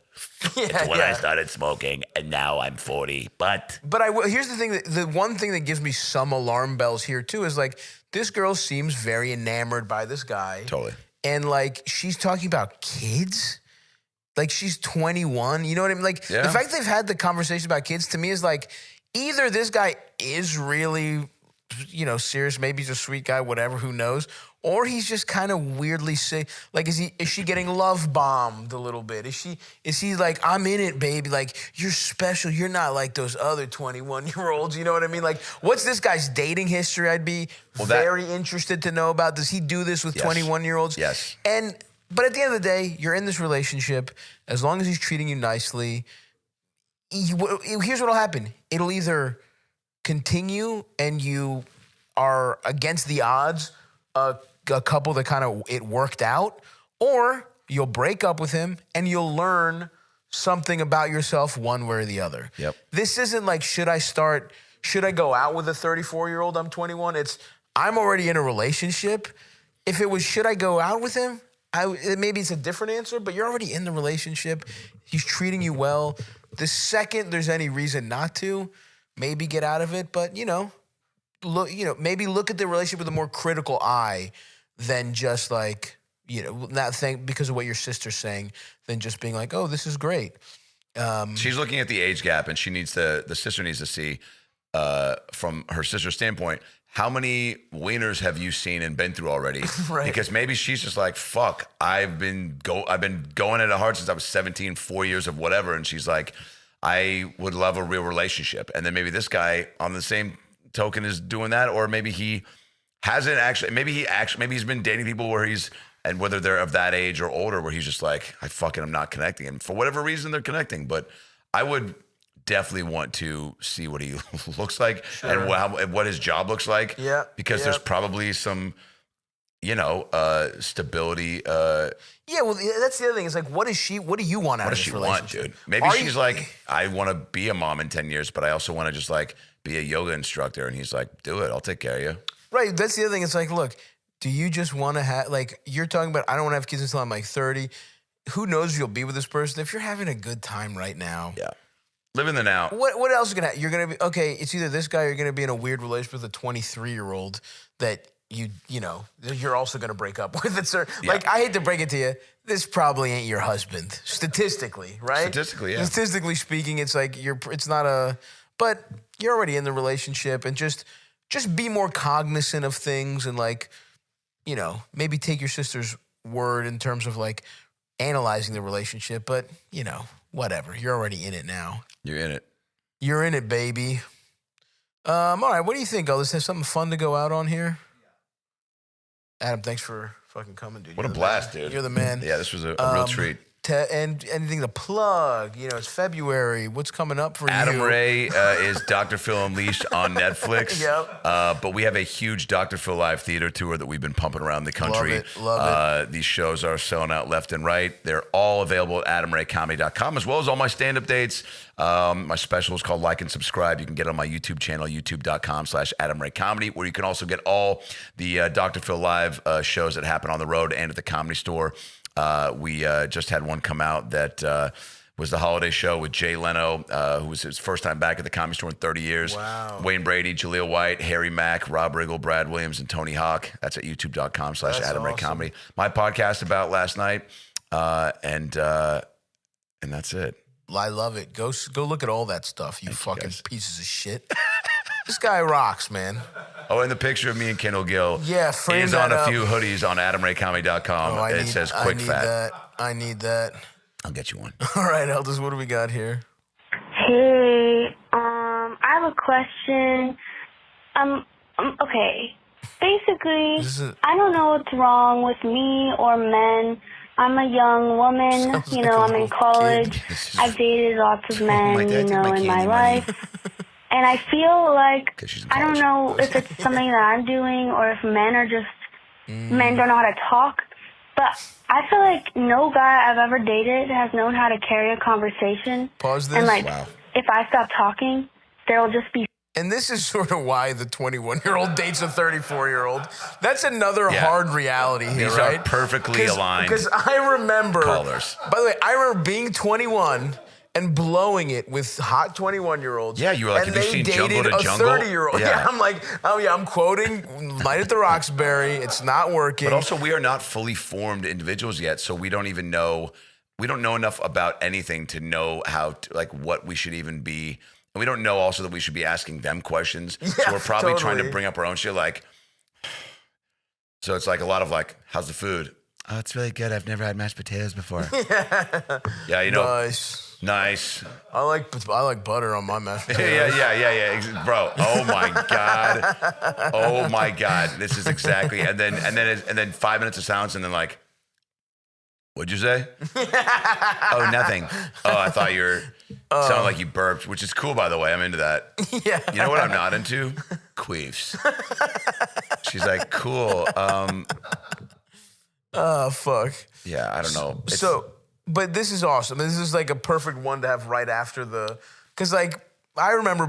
Yeah, It's when I started smoking, and now I'm 40. But here's the thing. The one thing that gives me some alarm bells here, too, is like, this girl seems very enamored by this guy. Totally. And, like, she's talking about kids. Like, she's 21. You know what I mean? Like, the fact they've had the conversation about kids, to me, is like, either this guy is really, you know, serious, maybe he's a sweet guy, whatever, who knows, or he's just kind of weirdly sick. Like, is she getting love bombed a little bit? Is he like, I'm in it, baby, like, you're special, you're not like those other 21-year-olds, you know what I mean? Like, what's this guy's dating history? I'd be very interested to know about. Does he do this with 21-year-olds? Yes. But at the end of the day, you're in this relationship. As long as he's treating you nicely, here's what'll happen. It'll either continue and you are against the odds, a couple that kind of it worked out, or you'll break up with him and you'll learn something about yourself one way or the other. Yep. This isn't like, should I go out with a 34-year-old? I'm 21. I'm already in a relationship. If it was, should I go out with him? Maybe it's a different answer, but you're already in the relationship. He's treating you well. The second there's any reason not to, maybe get out of it. But maybe look at the relationship with a more critical eye than just like, not think because of what your sister's saying, than just being like, oh, this is great. She's looking at the age gap, and the sister needs to see from her sister's standpoint, how many wieners have you seen and been through already? Right. Because maybe she's just like, fuck, I've been going at it hard since I was 17, 4 years of whatever. And she's like, I would love a real relationship. And then maybe this guy on the same token is doing that. Or maybe he hasn't actually, maybe he's been dating people and whether they're of that age or older, where he's just like, I'm not connecting. And for whatever reason, they're connecting. But I would definitely want to see what he looks like and what his job looks like. Yeah. Because there's probably some, stability. Well, that's the other thing. It's like, what do you want out of this relationship? What does she want, dude? Maybe she's like, I want to be a mom in 10 years, but I also want to just like be a yoga instructor. And he's like, do it. I'll take care of you. Right. That's the other thing. It's like, look, do you just want to have, like, you're talking about, I don't want to have kids until I'm like 30. Who knows if you'll be with this person? If you're having a good time right now. Yeah. Live in the now. What else is going to happen? You're going to be, okay, it's either this guy or you're going to be in a weird relationship with a 23-year-old that you're also going to break up with. Like, I hate to break it to you, this probably ain't your husband, statistically, right? Statistically, yeah. Statistically speaking, it's like but you're already in the relationship, and just be more cognizant of things, and like, maybe take your sister's word in terms of like analyzing the relationship, but whatever. You're already in it now. You're in it. You're in it, baby. All right, what do you think? Let's have something fun to go out on here. Adam, thanks for fucking coming, dude. What a blast, dude. You're the man. Yeah, this was a real treat. And anything to plug? It's February. What's coming up for Adam you? Ray is Dr. Phil Unleashed on Netflix. Yep. But we have a huge Dr. Phil live theater tour that we've been pumping around the country. Love it. These shows are selling out left and right. They're all available at AdamRayComedy.com, as well as all my stand-up dates. My special is called Like and Subscribe. You can get it on my YouTube channel, youtube.com/AdamRayComedy, where you can also get all the Dr. Phil live shows that happen on the road and at the Comedy Store. We just had one come out that was the holiday show with Jay Leno, who was his first time back at the Comedy Store in 30 years. Wow. Wayne Brady, Jaleel White, Harry Mack, Rob Riggle, Brad Williams, and Tony Hawk. That's at youtube.com/AdamRayComedy. Awesome. My podcast about last night, and that's it. I love it. Go look at all that stuff, you fucking guys. pieces of shit. This guy rocks, man. Oh, and the picture of me and Kendall Gill frame is that on a up. few hoodies on AdamRayComedy.com. It says Quick Fat. I need that. I'll get you one. All right, Elders, what do we got here? Hey, I have a question. Okay. Basically, I don't know what's wrong with me or men I'm a young woman. Sounds You like know, a I'm in little college. kid. I've dated lots of men, my dad you took know, my in my candy money. life. And I feel like, 'Cause she's in I don't college. know if it's something that I'm doing or if men are just, men don't know how to talk. But I feel like no guy I've ever dated has known how to carry a conversation. Pause this. And like, Wow. if I stop talking, there'll just be And this is sort of why the 21-year-old dates a 34-year-old. That's another Yeah. hard reality here, These right? are perfectly aligned Because I remember, callers. by the way, I remember being 21 and blowing it with hot 21-year-olds. Yeah, you were like, and have you they seen Jungle dated to a Jungle? 30-year-old. Yeah. Yeah, I'm like, oh yeah, I'm quoting Night at the Roxbury. It's not working. But also, we are not fully formed individuals yet, so we don't even know. We don't know enough about anything to know how, to, like, what we should even be. And we don't know also that we should be asking them questions. Yeah, so we're probably trying to totally. bring up our own shit. Like, so it's like a lot of like, how's the food? Oh, it's really good. I've never had mashed potatoes before. Yeah, you know, nice. I like butter on my mashed potatoes. Yeah. Bro, oh my God. This is exactly. And then 5 minutes of silence, and then like, what'd you say? Oh, nothing. Oh, I thought you were sounded like you burped, which is cool, by the way. I'm into that. Yeah. You know what I'm not into? Queefs. She's like, cool. Oh, fuck. Yeah, I don't know. But this is awesome. This is like a perfect one to have right after because like I remember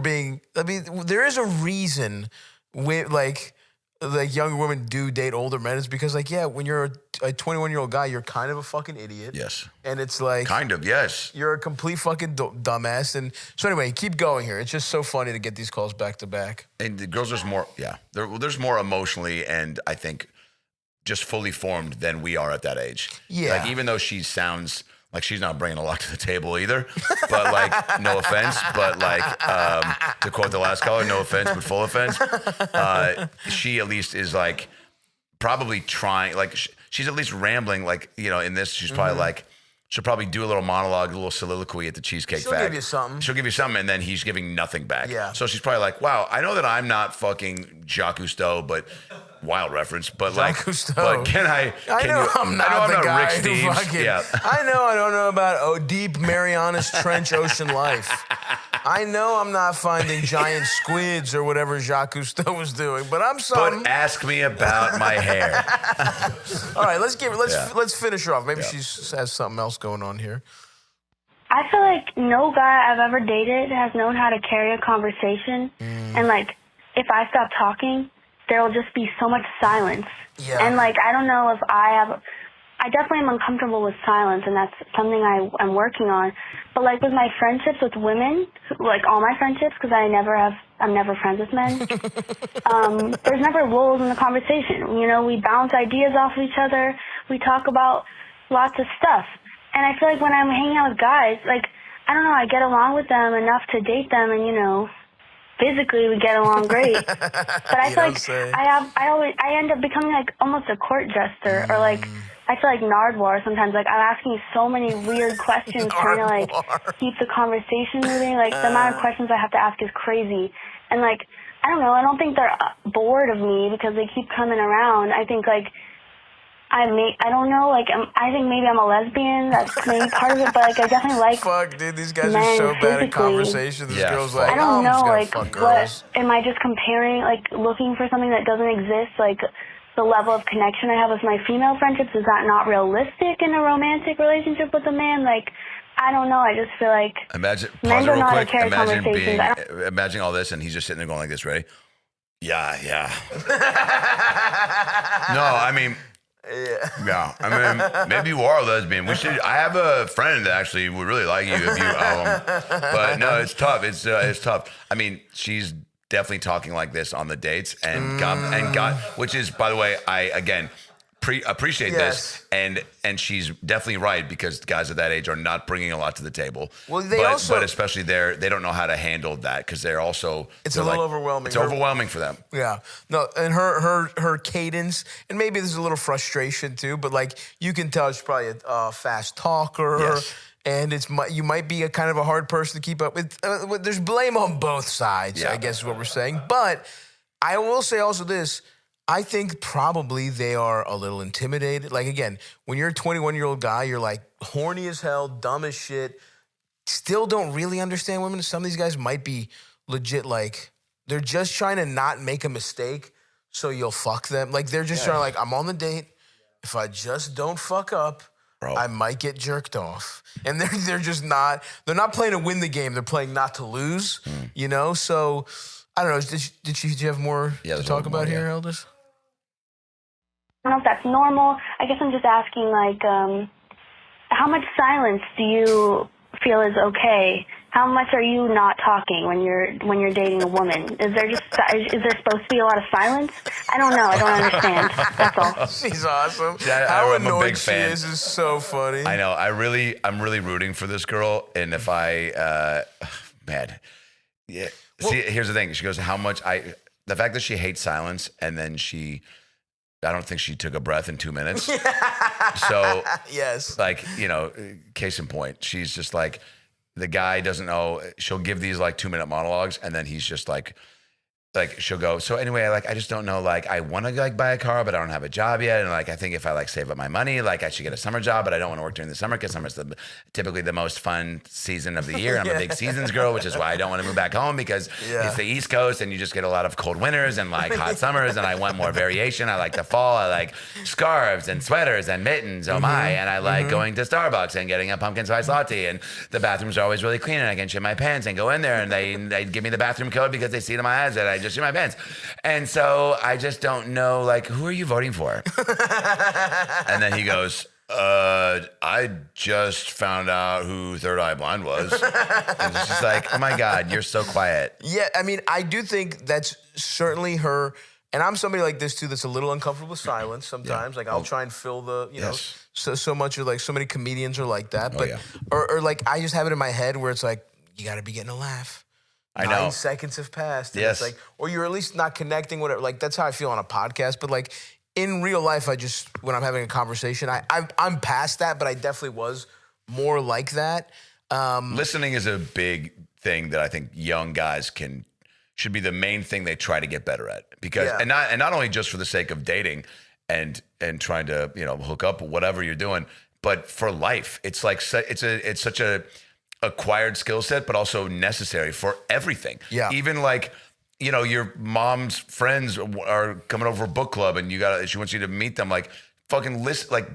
there is a reason with like younger women do date older men. It's because like, yeah, when you're a 21-year-old guy, you're kind of a fucking idiot. Yes. And it's like. Kind of, yes. You're a complete fucking dumbass. And so anyway, keep going here. It's just so funny to get these calls back to back. And the girls, there's more, there's more emotionally and I think just fully formed than we are at that age. Yeah. Like, even though she sounds like she's not bringing a lot to the table either, but like, no offense, but like, to quote the last caller, no offense, but full offense. She at least is like probably trying, like she's at least rambling, like, you know, in this, she's probably like, she'll probably do a little monologue, a little soliloquy at the Cheesecake Factory. She'll give you something. She'll give you something, and then he's giving nothing back. Yeah. So she's probably like, wow, I know that I'm not fucking Jacques Cousteau, but wild reference, but like, Cousteau. but I know I'm not the guy Rick who Steves. fucking, Yeah. I don't know about deep Marianas Trench ocean life. I know I'm not finding giant squids or whatever Jacques Cousteau was doing, but I'm some. But ask me about my hair. All right, let's finish her off. Maybe she has something else going on here. I feel like no guy I've ever dated has known how to carry a conversation. And like, if I stop talking, there'll just be so much silence. Yeah. And like, I don't know if I definitely am uncomfortable with silence, and that's something I'm working on. But like with my friendships with women, like all my friendships, because I'm never friends with men, there's never lulls in the conversation. You know, we bounce ideas off of each other. We talk about lots of stuff. And I feel like when I'm hanging out with guys, like, I don't know, I get along with them enough to date them, and, you know, physically we get along great. But I feel like I end up becoming like almost a court jester, or like, I feel like Nardwar sometimes. Like, I'm asking so many weird questions, trying to like keep the conversation moving. Like, the amount of questions I have to ask is crazy. And like, I don't know, I don't think they're bored of me because they keep coming around. I think like, I don't know, like, I think maybe I'm a lesbian. That's maybe part of it, but like, I definitely like. Fuck, dude, these guys are so bad at conversation. This girl's like, I don't know, like, fuck girls. what am I just comparing, like, looking for something that doesn't exist, like, the level of connection I have with my female friendships, is that not realistic in a romantic relationship with a man? Like, I don't know. I just feel like men don't know how to carry conversations. Imagine all this, and he's just sitting there going like this, ready? Yeah. No, I mean. Yeah, I mean, maybe you are a lesbian. I have a friend that actually would really like you if you. But no, it's tough. It's tough. I mean, she's definitely talking like this on the dates, and got, which is, by the way, I again appreciate this, and she's definitely right, because guys at that age are not bringing a lot to the table. Well, but especially they don't know how to handle that, because they're also it's a little overwhelming. It's overwhelming for them. Yeah, no, and her cadence, and maybe there's a little frustration too, but like you can tell she's probably a fast talker. Yes. And you might be a kind of a hard person to keep up with. There's blame on both sides, I guess is what we're saying. But I will say also this. I think probably they are a little intimidated. Like, again, when you're a 21-year-old guy, you're like horny as hell, dumb as shit, still don't really understand women. Some of these guys might be legit, like, they're just trying to not make a mistake so you'll fuck them. Like, they're just trying to, like, I'm on the date. If I just don't fuck up, I might get jerked off. And they're just not, they're not playing to win the game. They're playing not to lose, you know? So, I don't know. Did you have more to talk about here, Eldis? I don't know if that's normal. I guess I'm just asking, like, how much silence do you feel is okay? How much are you not talking when you're dating a woman? Is there supposed to be a lot of silence? I don't know. I don't understand. That's all. She's awesome. Yeah, How I'm a annoyed big she fan. is so funny. I know. I'm really rooting for this girl. And if I, man, yeah. See, here's the thing. She goes, how much the fact that she hates silence, and then I don't think she took a breath in 2 minutes. So, yes. Like, you know, case in point, she's just like, the guy doesn't know. She'll give these like 2-minute monologues, and then he's just like she'll go, so anyway, I just don't know, like, I want to like buy a car, but I don't have a job yet. And like, I think if I like save up my money, like I should get a summer job, but I don't want to work during the summer because summer's typically the most fun season of the year. I'm a big seasons girl, which is why I don't want to move back home, because it's the East Coast and you just get a lot of cold winters and like hot summers, and I want more variation. I like the fall. I like scarves and sweaters and mittens. Oh my. And I like going to Starbucks and getting a pumpkin spice latte, and the bathrooms are always really clean, and I can shit my pants and go in there, and they give me the bathroom code because they see it in my eyes that I just shit my pants. And so I just don't know, like, who are you voting for? And then he goes, I just found out who Third Eye Blind was. And it's just like, oh my God, you're so quiet. Yeah, I mean, I do think that's certainly her. And I'm somebody like this too that's a little uncomfortable with silence sometimes. Like, I'll try and fill the, you know, so much of, like, so many comedians are like that. But or like, I just have it in my head where it's like, you got to be getting a laugh. I know. 9 seconds have passed. And it's like, or you're at least not connecting, whatever. Like, that's how I feel on a podcast. But like, in real life, when I'm having a conversation, I'm past that, but I definitely was more like that. Listening is a big thing that I think young guys should be the main thing they try to get better at, because and not only just for the sake of dating and trying to, you know, hook up or whatever you're doing, but for life. It's like it's such a acquired skill set, but also necessary for everything. Yeah. Even like, you know, your mom's friends are coming over for book club, and she wants you to meet them. Like, fucking listen, like,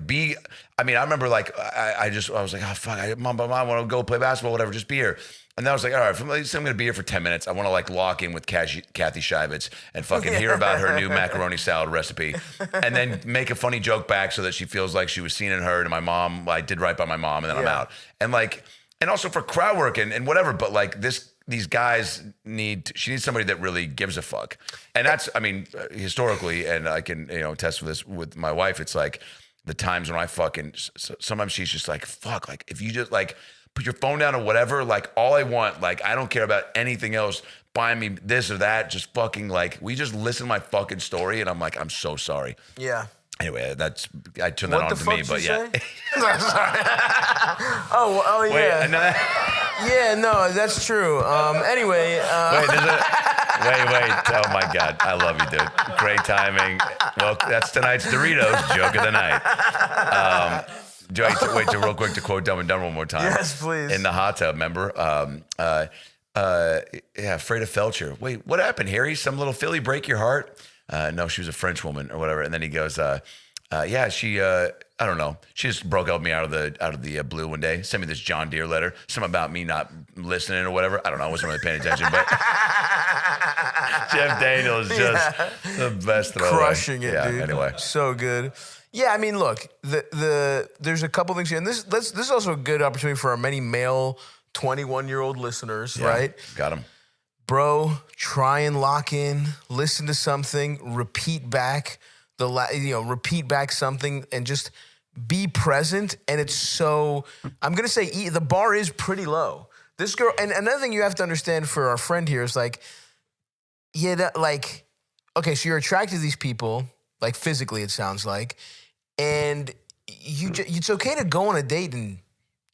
I mean, I remember like, I was like, oh fuck, mom, I want to go play basketball, whatever, just be here. And then I was like, all right, I'm going to be here for 10 minutes. I want to like lock in with 𝐏𝐨𝐝 𝐬𝐿 and fucking hear about her new macaroni salad recipe, and then make a funny joke back so that she feels like she was seen and heard. And my mom, I did right by my mom, and then I'm out. And like, and also for crowd work and whatever, but like these guys she needs somebody that really gives a fuck. And that's, I mean, historically, and I can, you know, test for this with my wife, it's like the times when I fucking, sometimes she's just like, fuck, like if you just like put your phone down or whatever, like all I want, like I don't care about anything else, buy me this or that, just fucking like, we just listen to my fucking story, and I'm like, I'm so sorry. Yeah. Anyway, I turned that on to me, but yeah. oh yeah. Wait, yeah, no, that's true. Anyway. Wait. Oh my God. I love you, dude. Great timing. Well, that's tonight's Doritos joke of the night. Wait real quick to quote Dumb and Dumber one more time. Yes, please. In the hot tub, remember? Freda Felcher. Wait, what happened, Harry? Some little filly break your heart? No, she was a French woman or whatever. And then he goes, she, I don't know. She just broke up me out of the blue one day. Sent me this John Deere letter. Something about me not listening or whatever. I don't know. I wasn't really paying attention, but Jeff Daniel is just the best throwaway. Crushing it, dude. Anyway. So good. Yeah, I mean, look, there's a couple things here. And this is also a good opportunity for our many male 21-year-old listeners, right? Got them. Bro, try and lock in, listen to something, repeat back something, and just be present. And it's so, I'm going to say the bar is pretty low. This girl, and another thing you have to understand for our friend here is like, okay, so you're attracted to these people, like physically it sounds like, and it's okay to go on a date, and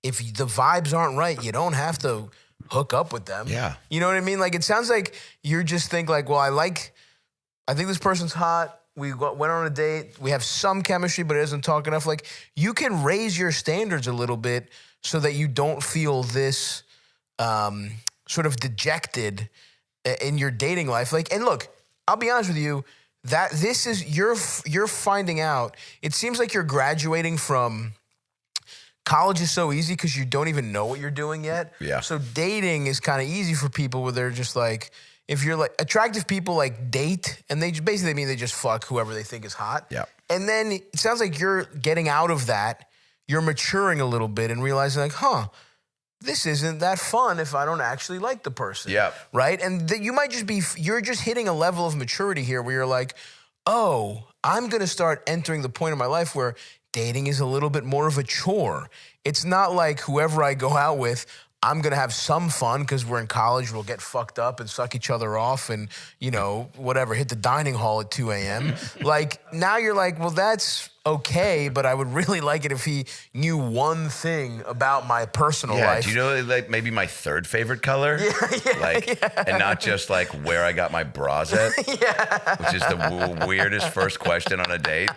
if the vibes aren't right, you don't have to hook up with them. Yeah. You know what I mean? Like, it sounds like you're just think like, well, I think this person's hot. went on a date. We have some chemistry, but it doesn't talk enough. Like, you can raise your standards a little bit so that you don't feel this sort of dejected in your dating life. Like, and look, I'll be honest with you, that this is, you're finding out, it seems like you're graduating from, college is so easy because you don't even know what you're doing yet. Yeah. So dating is kind of easy for people where they're just like, if you're like, attractive people like date, and they basically mean they just fuck whoever they think is hot. Yeah. And then it sounds like you're getting out of that, you're maturing a little bit and realizing like, this isn't that fun if I don't actually like the person. Yeah. Right? And you might just be, you're just hitting a level of maturity here where you're like, oh, I'm going to start entering the point in my life where dating is a little bit more of a chore. It's not like whoever I go out with, I'm going to have some fun because we're in college, we'll get fucked up and suck each other off and, you know, whatever, hit the dining hall at 2 a.m. Like, now you're like, well, that's okay, but I would really like it if he knew one thing about my personal life. Do you know, like, maybe my third favorite color? And not just like where I got my bras at, which is the weirdest first question on a date.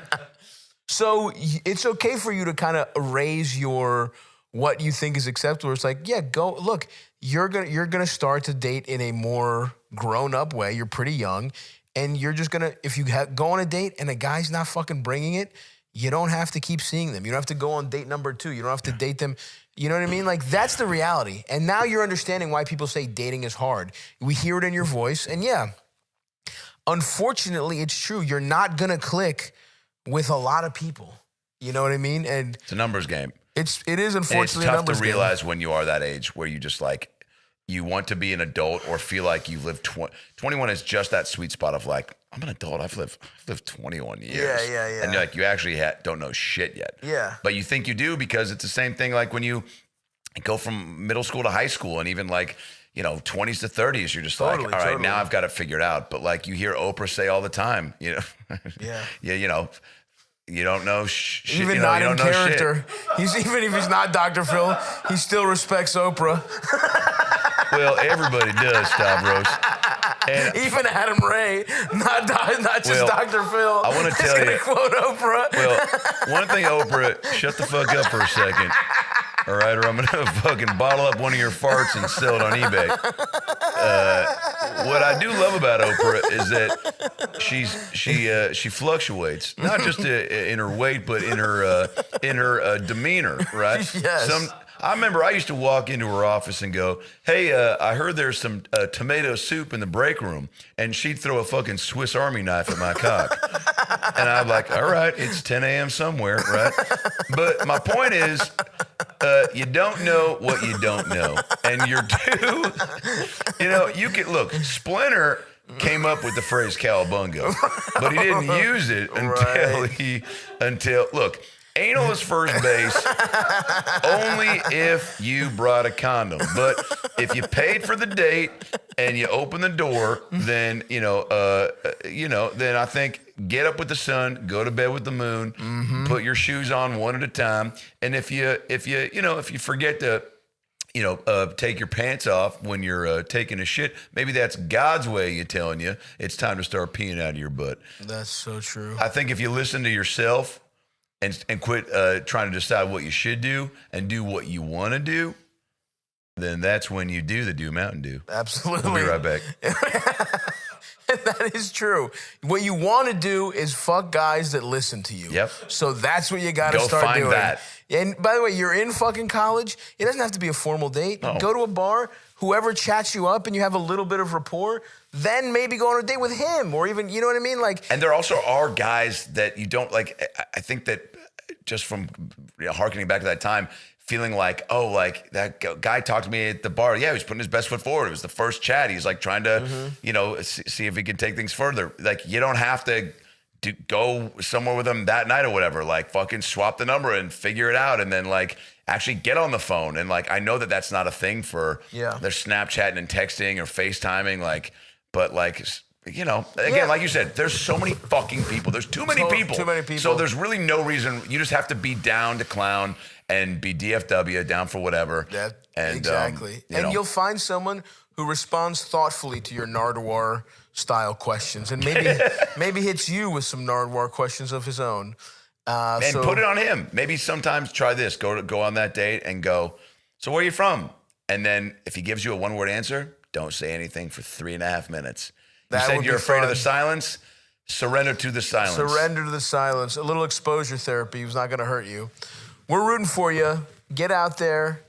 So it's okay for you to kind of raise your what you think is acceptable. It's like, yeah, go look. You're gonna start to date in a more grown up way. You're pretty young, and you're just gonna, if you go on a date and a guy's not fucking bringing it, you don't have to keep seeing them. You don't have to go on date number 2. You don't have to date them. You know what I mean? Like, that's the reality. And now you're understanding why people say dating is hard. We hear it in your voice, and yeah, unfortunately, it's true. You're not gonna click with a lot of people. You know what I mean? And it's a numbers game. It is unfortunately and it's a tough numbers to realize when you are that age where you just like, you want to be an adult or feel like you've lived 21 is just that sweet spot of like, I'm an adult. I've lived 21 years. Yeah. And you're like, you actually don't know shit yet. Yeah. But you think you do because it's the same thing like when you go from middle school to high school and even like, you know, 20s to 30s, you're just like, all right, now I've got it figured out. But like you hear Oprah say all the time, you know, you know, you don't know shit. Even you know, not you in don't know character. Even if he's not Dr. Phil, he still respects Oprah. Well, everybody does, Stavros. And even Adam Ray, not just Dr. Phil. I want to tell you. Quote Oprah. Well, one thing, Oprah, shut the fuck up for a second. All right, or I'm going to fucking bottle up one of your farts and sell it on eBay. What I do love about Oprah is that she fluctuates, not just in her weight, but in her demeanor, right? Yes. I remember I used to walk into her office and go, hey, I heard there's some tomato soup in the break room. And she'd throw a fucking Swiss Army knife at my cock. And I'm like, all right, it's 10 a.m. somewhere, right? But my point is, you don't know what you don't know. And you're due, you know, you can, look, Splinter came up with the phrase cowabunga, but he didn't use it until look, anal is first base only if you brought a condom. But if you paid for the date and you open the door, then then I think get up with the sun, go to bed with the moon, put your shoes on one at a time. And if you forget to take your pants off when you're taking a shit, maybe that's God's way of telling you it's time to start peeing out of your butt. That's so true. I think if you listen to yourself and quit trying to decide what you should do and do what you want to do, then that's when you do Mountain Dew. Absolutely. We'll be right back. That is true. What you want to do is fuck guys that listen to you. Yep. So that's what you got to start find doing. That. And by the way, you're in fucking college. It doesn't have to be a formal date. No. Go to a bar. Whoever chats you up and you have a little bit of rapport, then maybe go on a date with him or even, you know what I mean? Like, and there also are guys that you don't like. I think that just from harkening back to that time, feeling like, oh, like that guy talked to me at the bar. Yeah, he was putting his best foot forward. It was the first chat. He's like trying to, see if he can take things further. Like, you don't have to go somewhere with him that night or whatever. Like, fucking swap the number and figure it out. And then like actually get on the phone. And like, I know that that's not a thing for they're Snapchatting and texting or FaceTiming. Like, but like, again, like you said, there's so many fucking people. There's too many people. Too many people. So there's really no reason. You just have to be down to clown and be DFW, down for whatever. Exactly. And you'll find someone who responds thoughtfully to your Nardwuar style questions, and maybe hits you with some Nardwuar questions of his own. And put it on him. Maybe sometimes try this. Go on that date and go, so where are you from? And then if he gives you a one-word answer, don't say anything for 3.5 minutes. You said you're afraid of the silence. Surrender to the silence. Surrender to the silence. A little exposure therapy was not going to hurt you. We're rooting for you. Get out there.